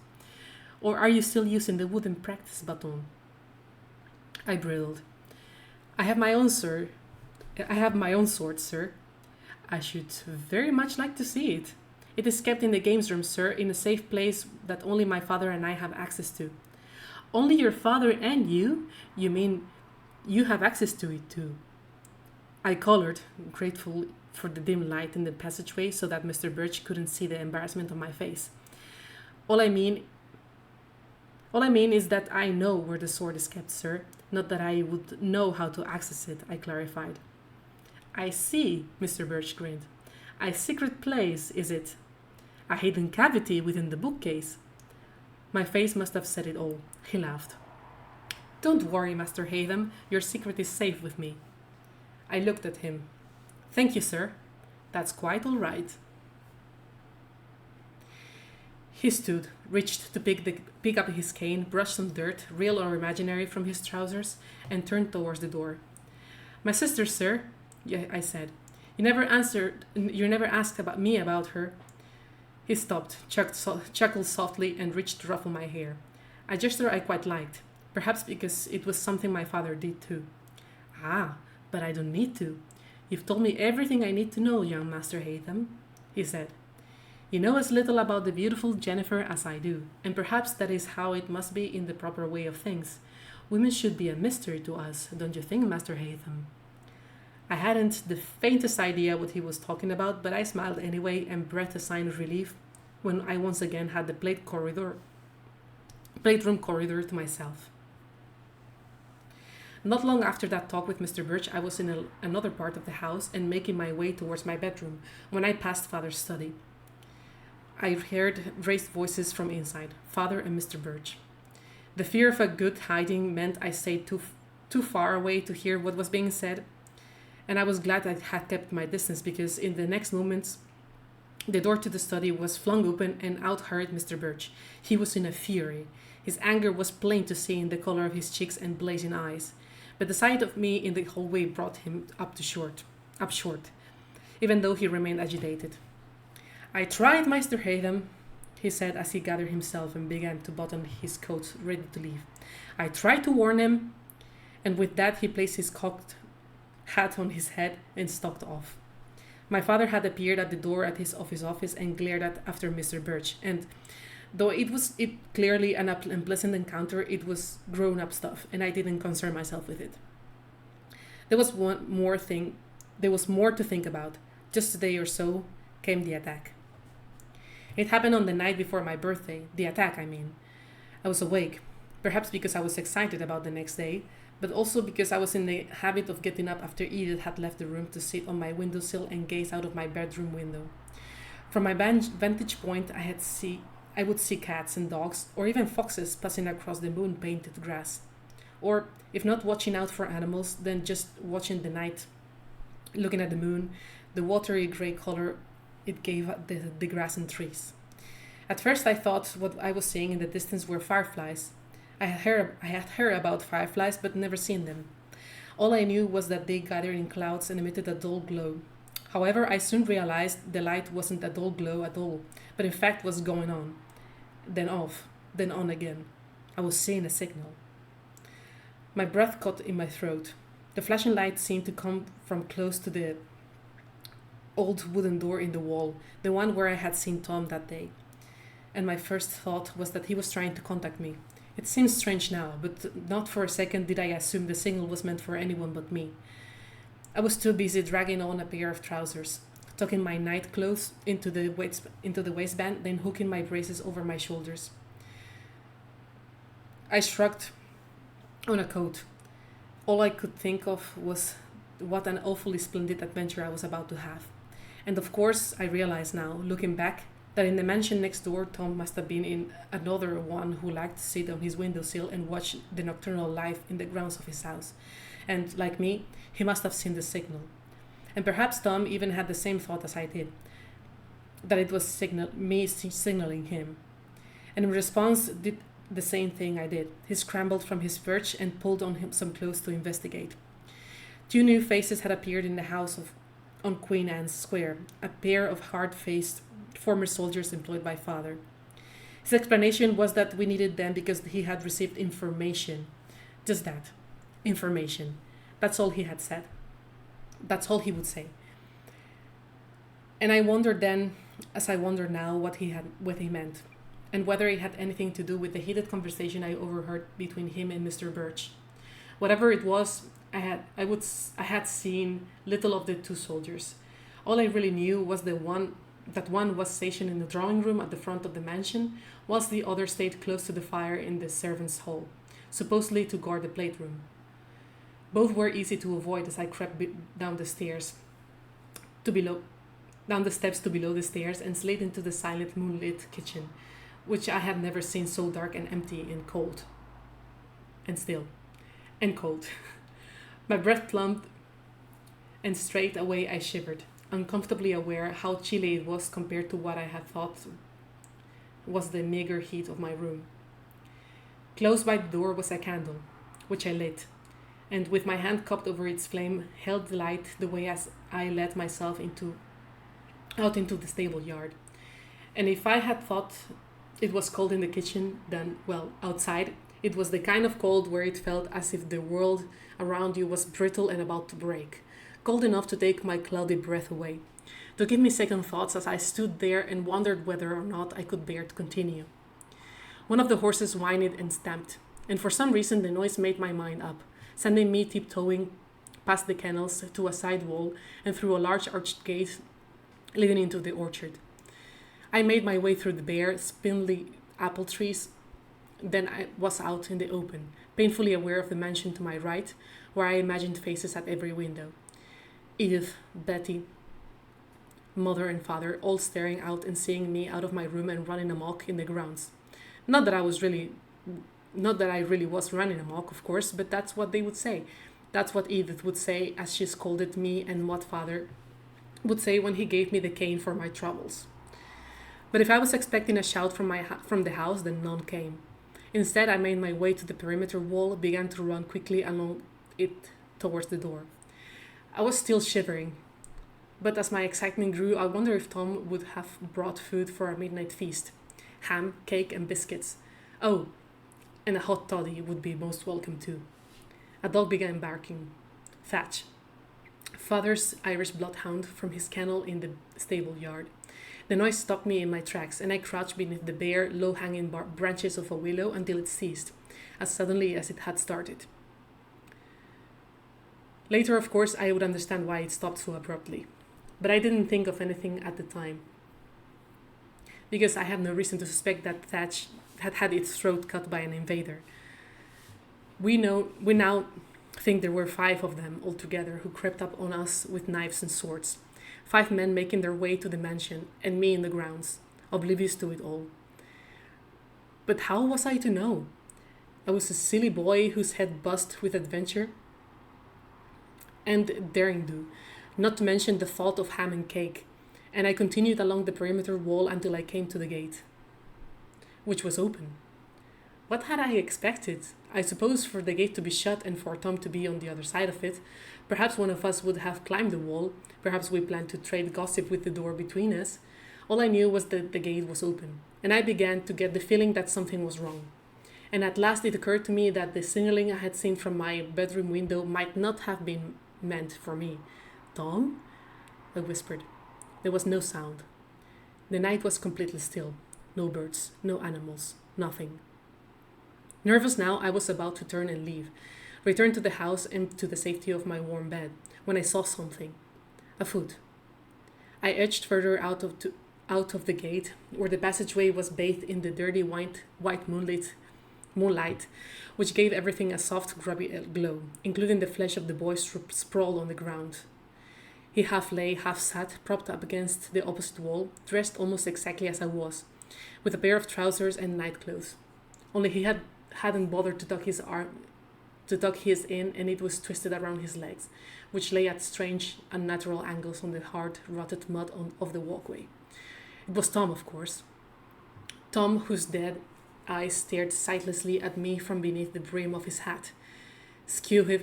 Or are you still using the wooden practice baton?" I bridled. I have my own sword, sir. I should very much like to see it. It is kept in the games room, sir, in a safe place that only my father and I have access to." "Only your father and you? You mean you have access to it too?" I colored, grateful for the dim light in the passageway so that Mr. Birch couldn't see the embarrassment on my face. All I mean is that I know where the sword is kept, sir, not that I would know how to access it," I clarified. "I see," Mr. Birch grinned. "A secret place, is it? A hidden cavity within the bookcase." My face must have said it all. He laughed. "Don't worry, Master Hatham. Your secret is safe with me." I looked at him. "Thank you, sir. That's quite all right." He stood, reached to pick up his cane, brushed some dirt, real or imaginary, from his trousers, and turned towards the door. "My sister, sir," I said. You never asked about her." He stopped, chuckled softly, and reached to ruffle my hair. A gesture I quite liked, perhaps because it was something my father did too. "Ah, but I don't need to. You've told me everything I need to know, young Master Hatham," he said. "You know as little about the beautiful Jennifer as I do, and perhaps that is how it must be in the proper way of things. Women should be a mystery to us, don't you think, Master Haytham? I hadn't the faintest idea what he was talking about, but I smiled anyway and breathed a sign of relief when I once again had the plate room corridor to myself. Not long after that talk with Mr. Birch, I was in another part of the house and making my way towards my bedroom when I passed Father's study. I heard raised voices from inside, Father and Mr. Birch. The fear of a good hiding meant I stayed too far away to hear what was being said, and I was glad I had kept my distance because in the next moments the door to the study was flung open and out hurried Mr. Birch. He was in a fury. His anger was plain to see in the color of his cheeks and blazing eyes, but the sight of me in the hallway brought him up short, even though he remained agitated. I tried, Mr. Haytham, he said as he gathered himself and began to button his coat, ready to leave. I tried to warn him, and with that he placed his cocked hat on his head and stalked off. My father had appeared at the door of his office and glared after Mr. Birch, and though it was clearly an unpleasant encounter, it was grown-up stuff, and I didn't concern myself with it. There was more to think about. Just a day or so came the attack. It happened on the night before my birthday. The attack, I mean. I was awake, perhaps because I was excited about the next day, but also because I was in the habit of getting up after Edith had left the room to sit on my windowsill and gaze out of my bedroom window. From my vantage point, I would see cats and dogs, or even foxes passing across the moon-painted grass. Or, if not watching out for animals, then just watching the night, looking at the moon, the watery grey color it gave the grass and trees. At first I thought what I was seeing in the distance were fireflies. I had heard about fireflies, but never seen them. All I knew was that they gathered in clouds and emitted a dull glow. However, I soon realized the light wasn't a dull glow at all, but in fact was going on, then off, then on again. I was seeing a signal. My breath caught in my throat. The flashing light seemed to come from close to the old wooden door in the wall, the one where I had seen Tom that day. And my first thought was that he was trying to contact me. It seems strange now, but not for a second did I assume the signal was meant for anyone but me. I was too busy dragging on a pair of trousers, tucking my night clothes into the waistband, then hooking my braces over my shoulders. I shrugged on a coat. All I could think of was what an awfully splendid adventure I was about to have. And of course, I realize now, looking back, that in the mansion next door, Tom must have been in another one who liked to sit on his windowsill and watch the nocturnal life in the grounds of his house. And, like me, he must have seen the signal. And perhaps Tom even had the same thought as I did, that it was me signaling him. And in response, did the same thing I did. He scrambled from his perch and pulled on him some clothes to investigate. 2 new faces had appeared in the house on Queen Anne's Square, a pair of hard-faced former soldiers employed by Father. His explanation was that we needed them because he had received information. Just that. Information. That's all he had said. That's all he would say. And I wondered then, as I wonder now, what he meant, and whether it had anything to do with the heated conversation I overheard between him and Mr. Birch. Whatever it was, I had seen little of the 2 soldiers. All I really knew was that one was stationed in the drawing room at the front of the mansion, whilst the other stayed close to the fire in the servants' hall, supposedly to guard the plate room. Both were easy to avoid as I crept down the steps to below the stairs and slid into the silent moonlit kitchen, which I had never seen so dark and empty and cold. And still. And cold. My breath plumped, and straight away I shivered, uncomfortably aware how chilly it was compared to what I had thought was the meager heat of my room. Close by the door was a candle, which I lit, and with my hand cupped over its flame, held the light the way as I led myself out into the stable yard. And if I had thought it was cold in the kitchen, then, well, outside, it was the kind of cold where it felt as if the world around you was brittle and about to break, cold enough to take my cloudy breath away, to give me second thoughts as I stood there and wondered whether or not I could bear to continue. One of the horses whined and stamped. And for some reason, the noise made my mind up, sending me tiptoeing past the kennels to a side wall and through a large arched gate leading into the orchard. I made my way through the bare, spindly apple trees. Then I was out in the open, painfully aware of the mansion to my right, where I imagined faces at every window. Edith, Betty, mother and father, all staring out and seeing me out of my room and running amok in the grounds. Not that I was really not that I really was running amok, of course, but that's what they would say. That's what Edith would say as she scolded me, and what father would say when he gave me the cane for my troubles. But if I was expecting a shout from the house, then none came. Instead, I made my way to the perimeter wall, began to run quickly along it towards the door. I was still shivering, but as my excitement grew, I wondered if Tom would have brought food for our midnight feast. Ham, cake, and biscuits. Oh, and a hot toddy would be most welcome too. A dog began barking. Thatch, father's Irish bloodhound, from his kennel in the stable yard. The noise stopped me in my tracks, and I crouched beneath the bare, low-hanging branches of a willow until it ceased, as suddenly as it had started. Later, of course, I would understand why it stopped so abruptly, but I didn't think of anything at the time, because I have no reason to suspect that Thatch had had its throat cut by an invader. We now think there were 5 of them altogether who crept up on us with knives and swords. 5 men making their way to the mansion, and me in the grounds, oblivious to it all. But how was I to know? I was a silly boy whose head buzzed with adventure and daring do, not to mention the thought of ham and cake, and I continued along the perimeter wall until I came to the gate, which was open. What had I expected? I suppose for the gate to be shut and for Tom to be on the other side of it. Perhaps one of us would have climbed the wall. Perhaps we planned to trade gossip with the door between us. All I knew was that the gate was open, and I began to get the feeling that something was wrong. And at last it occurred to me that the signaling I had seen from my bedroom window might not have been meant for me. Tom? I whispered. There was no sound. The night was completely still. No birds, no animals, nothing. Nervous now, I was about to turn and leave, return to the house and to the safety of my warm bed, when I saw something. A foot. I edged further out of the gate, where the passageway was bathed in the dirty white moonlight, which gave everything a soft, grubby glow, including the flesh of the boy sprawled on the ground. He half lay, half sat, propped up against the opposite wall, dressed almost exactly as I was, with a pair of trousers and nightclothes. Only he hadn't bothered to tuck his in, and it was twisted around his legs, which lay at strange, unnatural angles on the hard, rotted mud of the walkway. It was Tom, of course. Tom, whose dead eyes stared sightlessly at me from beneath the brim of his hat, skew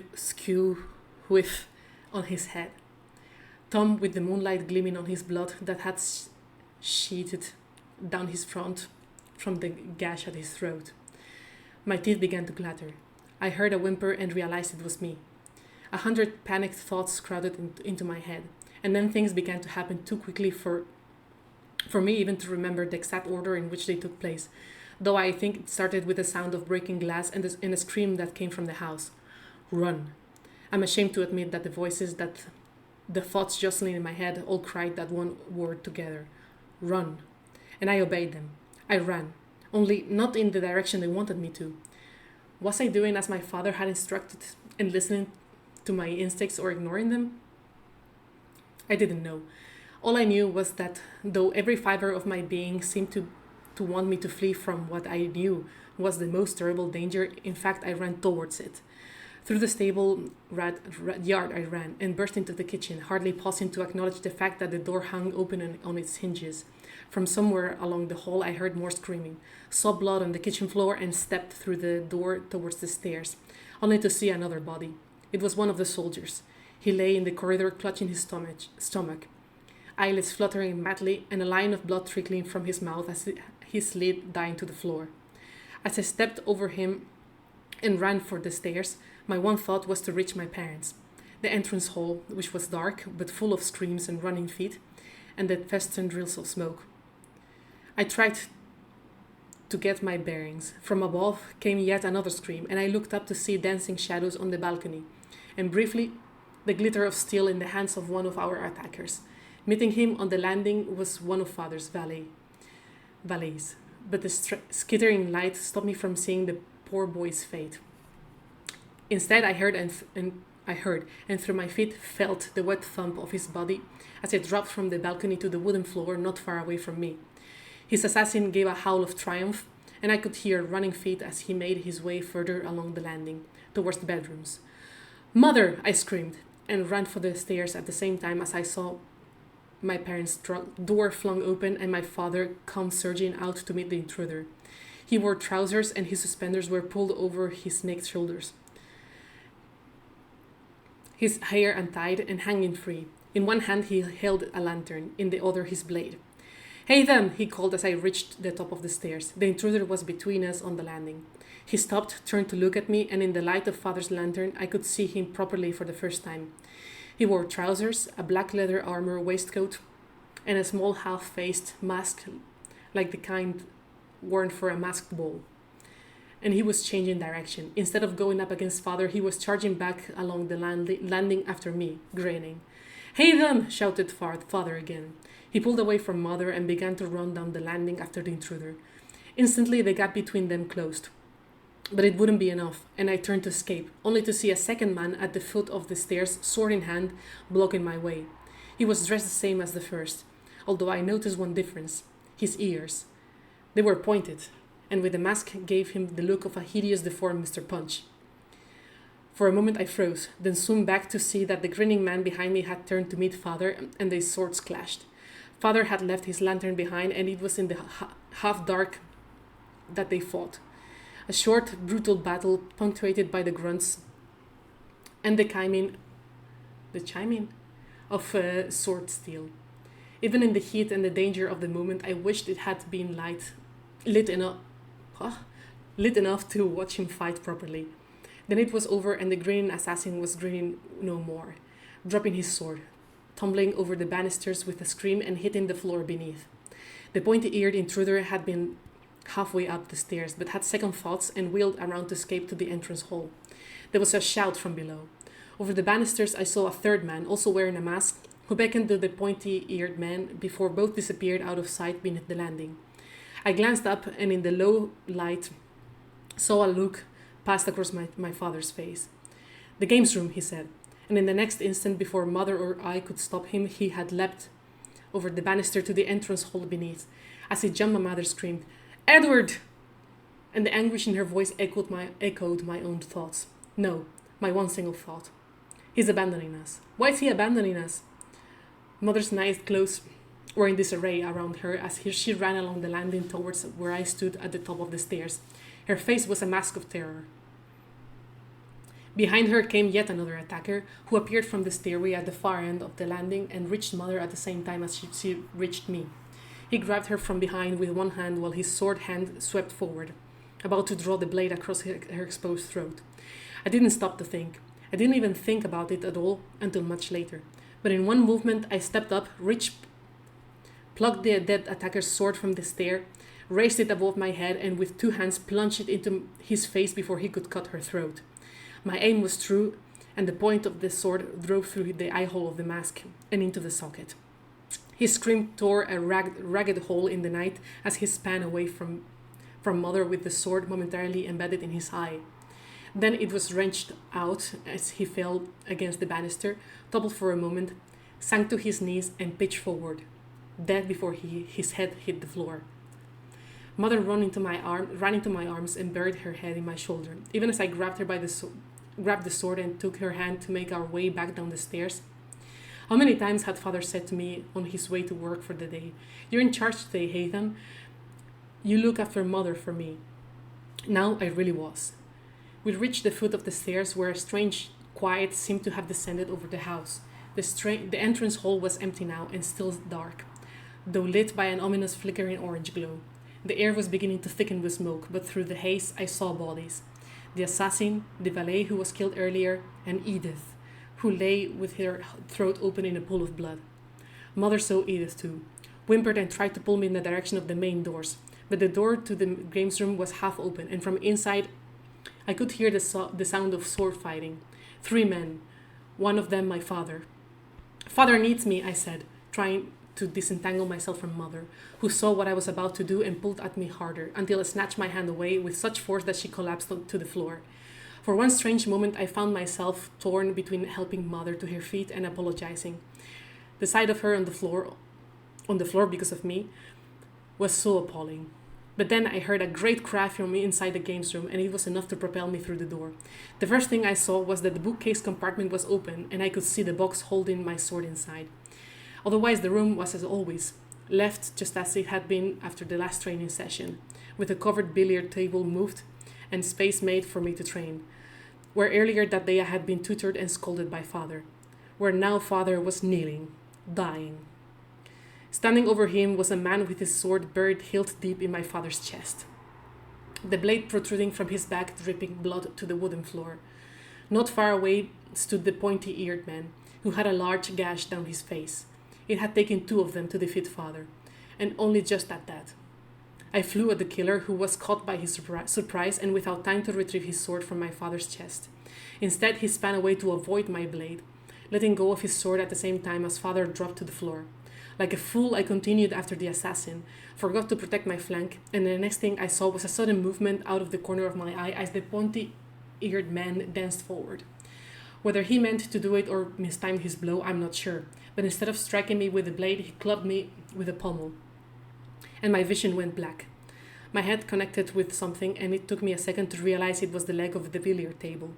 whiff on his head. Tom, with the moonlight gleaming on his blood that had sheeted down his front from the gash at his throat. My teeth began to clatter. I heard a whimper and realized it was me. 100 panicked thoughts crowded into my head, and then things began to happen too quickly for me even to remember the exact order in which they took place, though I think it started with the sound of breaking glass and a scream that came from the house. Run. I'm ashamed to admit that the thoughts jostling in my head all cried that one word together. Run. And I obeyed them. I ran. Only not in the direction they wanted me to. Was I doing as my father had instructed and listening to my instincts or ignoring them? I didn't know. All I knew was that though every fiber of my being seemed to want me to flee from what I knew was the most terrible danger, in fact I ran towards it. Through the stable yard I ran and burst into the kitchen, hardly pausing to acknowledge the fact that the door hung open on its hinges. From somewhere along the hall I heard more screaming, saw blood on the kitchen floor, and stepped through the door towards the stairs, only to see another body. It was one of the soldiers. He lay in the corridor clutching his stomach, eyelids fluttering madly, and a line of blood trickling from his mouth as he slid dying to the floor. As I stepped over him and ran for the stairs, my one thought was to reach my parents, the entrance hall, which was dark but full of screams and running feet, and the festooned rills of smoke. I tried to get my bearings. From above came yet another scream, and I looked up to see dancing shadows on the balcony, and briefly the glitter of steel in the hands of one of our attackers. Meeting him on the landing was one of Father's valets, but the skittering light stopped me from seeing the poor boy's fate. Instead, I heard and through my feet felt the wet thump of his body as it dropped from the balcony to the wooden floor not far away from me. His assassin gave a howl of triumph, and I could hear running feet as he made his way further along the landing, towards the bedrooms. "Mother!" I screamed, and ran for the stairs at the same time as I saw my parents' door flung open and my father come surging out to meet the intruder. He wore trousers and his suspenders were pulled over his naked shoulders. His hair untied and hanging free. In one hand he held a lantern, in the other his blade. "Hey them!" he called as I reached the top of the stairs. The intruder was between us on the landing. He stopped, turned to look at me, and in the light of Father's lantern I could see him properly for the first time. He wore trousers, a black leather armor waistcoat, and a small half-faced mask like the kind worn for a masked ball. And he was changing direction. Instead of going up against Father, he was charging back along the landing after me, grinning. "Hey them!" shouted Father again. He pulled away from Mother and began to run down the landing after the intruder. Instantly, the gap between them closed. But it wouldn't be enough, and I turned to escape, only to see a second man at the foot of the stairs, sword in hand, blocking my way. He was dressed the same as the first, although I noticed one difference: his ears. They were pointed, and with the mask gave him the look of a hideous deformed Mr. Punch. For a moment I froze, then swung back to see that the grinning man behind me had turned to meet Father, and their swords clashed. Father had left his lantern behind, and it was in the half-dark that they fought. A short, brutal battle punctuated by the grunts and the chiming of sword steel. Even in the heat and the danger of the moment, I wished it had been lit enough to watch him fight properly. Then it was over, and the grinning assassin was grinning no more, dropping his sword, tumbling over the banisters with a scream and hitting the floor beneath. The pointy-eared intruder had been halfway up the stairs, but had second thoughts and wheeled around to escape to the entrance hall. There was a shout from below. Over the banisters I saw a third man, also wearing a mask, who beckoned to the pointy-eared man before both disappeared out of sight beneath the landing. I glanced up, and in the low light saw a look passed across my father's face. "The games room," he said, and in the next instant, before Mother or I could stop him, he had leapt over the banister to the entrance hall beneath. As he jumped, my mother screamed, "Edward!" And the anguish in her voice echoed my own thoughts. No, my one single thought. "He's abandoning us. Why is he abandoning us?" Mother's nice clothes were in disarray around her as she ran along the landing towards where I stood at the top of the stairs. Her face was a mask of terror. Behind her came yet another attacker, who appeared from the stairway at the far end of the landing and reached Mother at the same time as she reached me. He grabbed her from behind with one hand while his sword hand swept forward, about to draw the blade across her exposed throat. I didn't stop to think. I didn't even think about it at all until much later. But in one movement, I stepped up, plucked the dead attacker's sword from the stair, raised it above my head, and with two hands plunged it into his face before he could cut her throat. My aim was true, and the point of the sword drove through the eye hole of the mask and into the socket. His scream tore a ragged hole in the night as he span away from Mother with the sword momentarily embedded in his eye. Then it was wrenched out as he fell against the banister, toppled for a moment, sank to his knees, and pitched forward, dead before his head hit the floor. Mother ran into my arms and buried her head in my shoulder. Even as I grabbed the sword and took her hand to make our way back down the stairs. How many times had Father said to me on his way to work for the day, "You're in charge today, Haytham. You look after Mother for me." Now I really was. We reached the foot of the stairs where a strange quiet seemed to have descended over the house. The entrance hall was empty now and still dark, though lit by an ominous flickering orange glow. The air was beginning to thicken with smoke, but through the haze I saw bodies. The assassin, the valet who was killed earlier, and Edith, who lay with her throat open in a pool of blood. Mother saw Edith too, whimpered and tried to pull me in the direction of the main doors, but the door to the games room was half open, and from inside I could hear the sound of sword fighting. 3 men, one of them my father. Father needs me, I said, trying to disentangle myself from Mother, who saw what I was about to do and pulled at me harder, until I snatched my hand away with such force that she collapsed to the floor. For one strange moment I found myself torn between helping Mother to her feet and apologizing. The sight of her on the floor because of me, was so appalling. But then I heard a great cry from inside the games room, and it was enough to propel me through the door. The first thing I saw was that the bookcase compartment was open, and I could see the box holding my sword inside. Otherwise, the room was as always, left just as it had been after the last training session, with a covered billiard table moved and space made for me to train, where earlier that day I had been tutored and scolded by Father, where now Father was kneeling, dying. Standing over him was a man with his sword buried hilt deep in my father's chest, the blade protruding from his back, dripping blood to the wooden floor. Not far away stood the pointy-eared man, who had a large gash down his face. It had taken 2 of them to defeat Father, and only just at that. I flew at the killer, who was caught by his surprise and without time to retrieve his sword from my father's chest. Instead, he span away to avoid my blade, letting go of his sword at the same time as Father dropped to the floor. Like a fool, I continued after the assassin, forgot to protect my flank, and the next thing I saw was a sudden movement out of the corner of my eye as the pointy-eared man danced forward. Whether he meant to do it or mistimed his blow, I'm not sure, but instead of striking me with the blade, he clubbed me with a pommel, and my vision went black. My head connected with something, and it took me a second to realize it was the leg of the billiard table.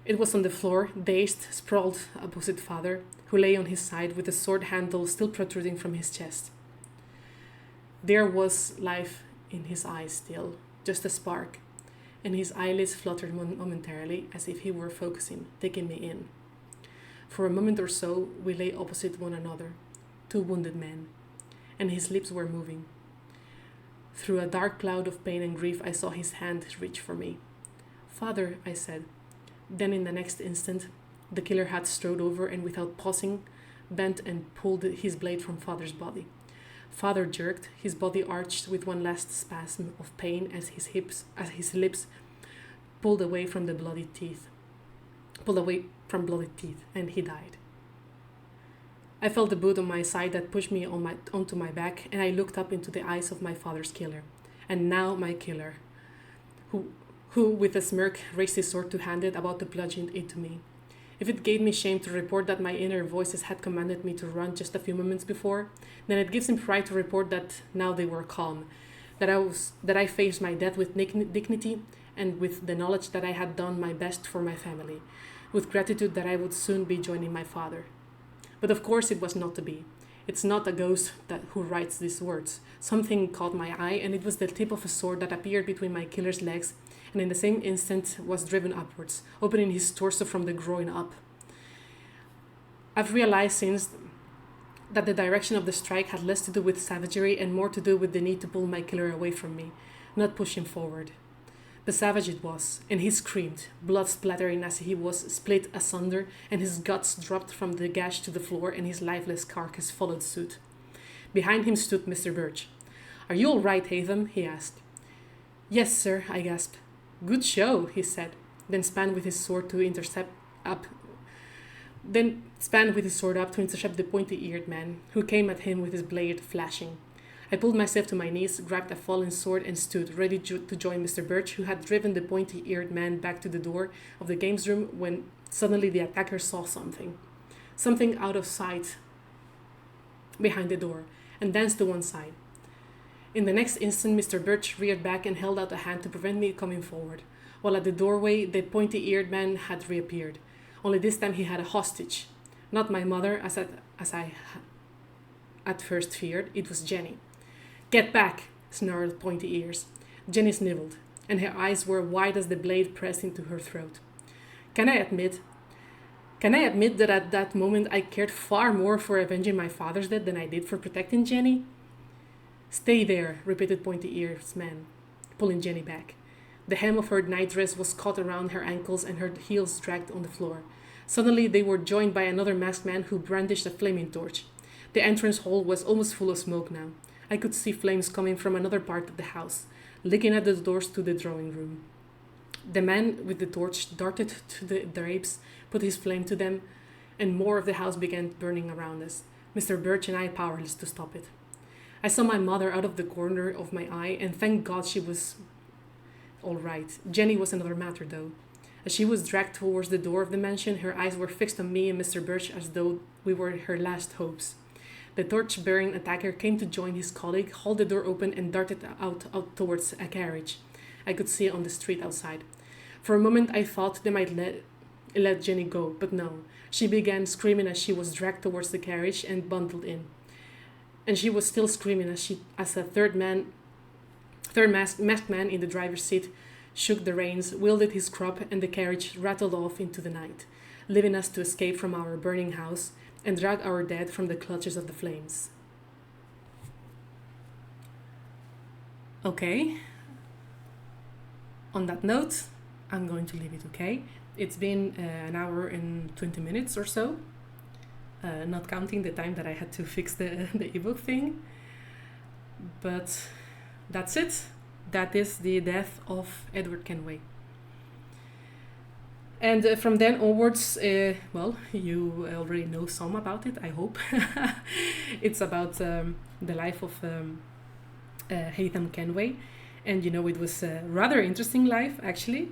It was on the floor, dazed, sprawled opposite Father, who lay on his side with the sword handle still protruding from his chest. There was life in his eyes still, just a spark, and his eyelids fluttered momentarily as if he were focusing, taking me in. For a moment or so, we lay opposite one another, 2 wounded men, and his lips were moving. Through a dark cloud of pain and grief, I saw his hand reach for me. "Father," I said. Then in the next instant, the killer had strode over and without pausing, bent and pulled his blade from Father's body. Father jerked, his body arched with one last spasm of pain as his lips pulled away from bloody teeth, and he died. I felt the boot on my side that pushed me onto my back, and I looked up into the eyes of my father's killer, and now my killer, who with a smirk raised his sword two-handed, about to plunge it into me. If it gave me shame to report that my inner voices had commanded me to run just a few moments before, then it gives him pride to report that now they were calm, that I faced my death with dignity and with the knowledge that I had done my best for my family, with gratitude that I would soon be joining my father. But of course it was not to be. It's not a ghost who writes these words. Something caught my eye, and it was the tip of a sword that appeared between my killer's legs, and in the same instant was driven upwards, opening his torso from the groin up. I've realized since that the direction of the strike had less to do with savagery and more to do with the need to pull my killer away from me, not push him forward. But savage it was, and he screamed, blood splattering as he was split asunder, and his guts dropped from the gash to the floor, and his lifeless carcass followed suit. Behind him stood Mr. Birch. "Are you all right, Hatham?" he asked. "Yes, sir," I gasped. "Good show," he said, then span with his sword up to intercept the pointy-eared man, who came at him with his blade flashing. I pulled myself to my knees, grabbed a fallen sword, and stood ready to join Mr. Birch, who had driven the pointy-eared man back to the door of the games room when suddenly the attacker saw something out of sight behind the door, and danced to one side. In the next instant, Mr. Birch reared back and held out a hand to prevent me coming forward, while at the doorway the pointy-eared man had reappeared. Only this time he had a hostage. Not my mother, as I at first feared. It was Jenny. "Get back!" snarled Pointy Ears. Jenny sniveled, and her eyes were wide as the blade pressed into her throat. Can I admit that at that moment I cared far more for avenging my father's death than I did for protecting Jenny? "Stay there," repeated Pointy Ears' man, pulling Jenny back. The hem of her nightdress was caught around her ankles and her heels dragged on the floor. Suddenly they were joined by another masked man who brandished a flaming torch. The entrance hall was almost full of smoke now. I could see flames coming from another part of the house, licking at the doors to the drawing room. The man with the torch darted to the drapes, put his flame to them, and more of the house began burning around us, Mr. Birch and I powerless to stop it. I saw my mother out of the corner of my eye, and thank God she was all right. Jenny was another matter, though. As she was dragged towards the door of the mansion, her eyes were fixed on me and Mr. Birch as though we were her last hopes. The torch-bearing attacker came to join his colleague, hauled the door open, and darted out towards a carriage. I could see it on the street outside. For a moment I thought they might let Jenny go, but no. She began screaming as she was dragged towards the carriage and bundled in. And she was still screaming as a third masked man in the driver's seat shook the reins, wielded his crop, and the carriage rattled off into the night, leaving us to escape from our burning house and drag our dead from the clutches of the flames. Okay. On that note, I'm going to leave it, okay? It's been an hour and 20 minutes or so, not counting the time that I had to fix the ebook thing. But that's it. That is the death of Edward Kenway. And from then onwards, well, you already know some about it, I hope. It's about the life of Haytham Kenway. And you know, it was a rather interesting life, actually.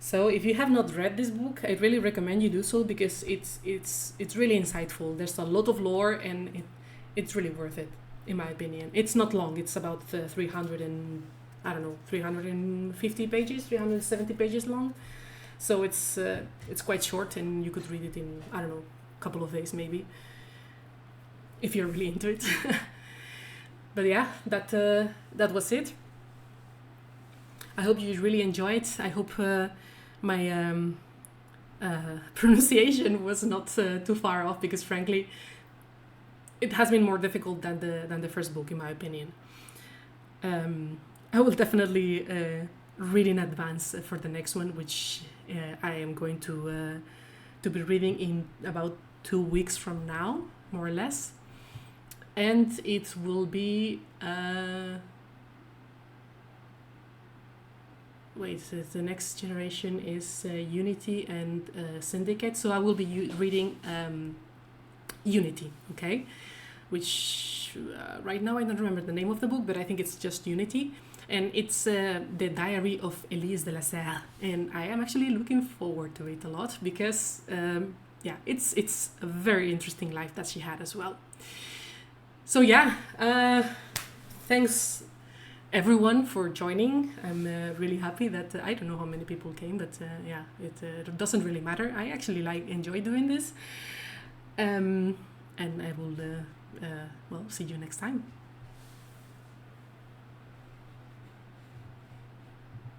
So if you have not read this book, I really recommend you do so, because it's really insightful. There's a lot of lore, and it's really worth it, in my opinion. It's not long. It's about 350 pages, 370 pages long. So it's quite short, and you could read it in, I don't know, a couple of days maybe, if you're really into it. But yeah, that was it. I hope you really enjoy it. I hope my pronunciation was not too far off, because frankly, it has been more difficult than the first book, in my opinion. I will definitely read in advance for the next one, which I am going to be reading in about 2 weeks from now, more or less. And it will be the next generation is Unity and Syndicate, so I will be reading Unity, okay, which right now I don't remember the name of the book, but I think it's just Unity, and it's the Diary of Elise de la Serre, and I am actually looking forward to it a lot, because yeah, it's a very interesting life that she had as well. So yeah, thanks everyone for joining. I'm really happy that I don't know how many people came, but yeah, it doesn't really matter. I actually enjoy doing this, and I will well, see you next time.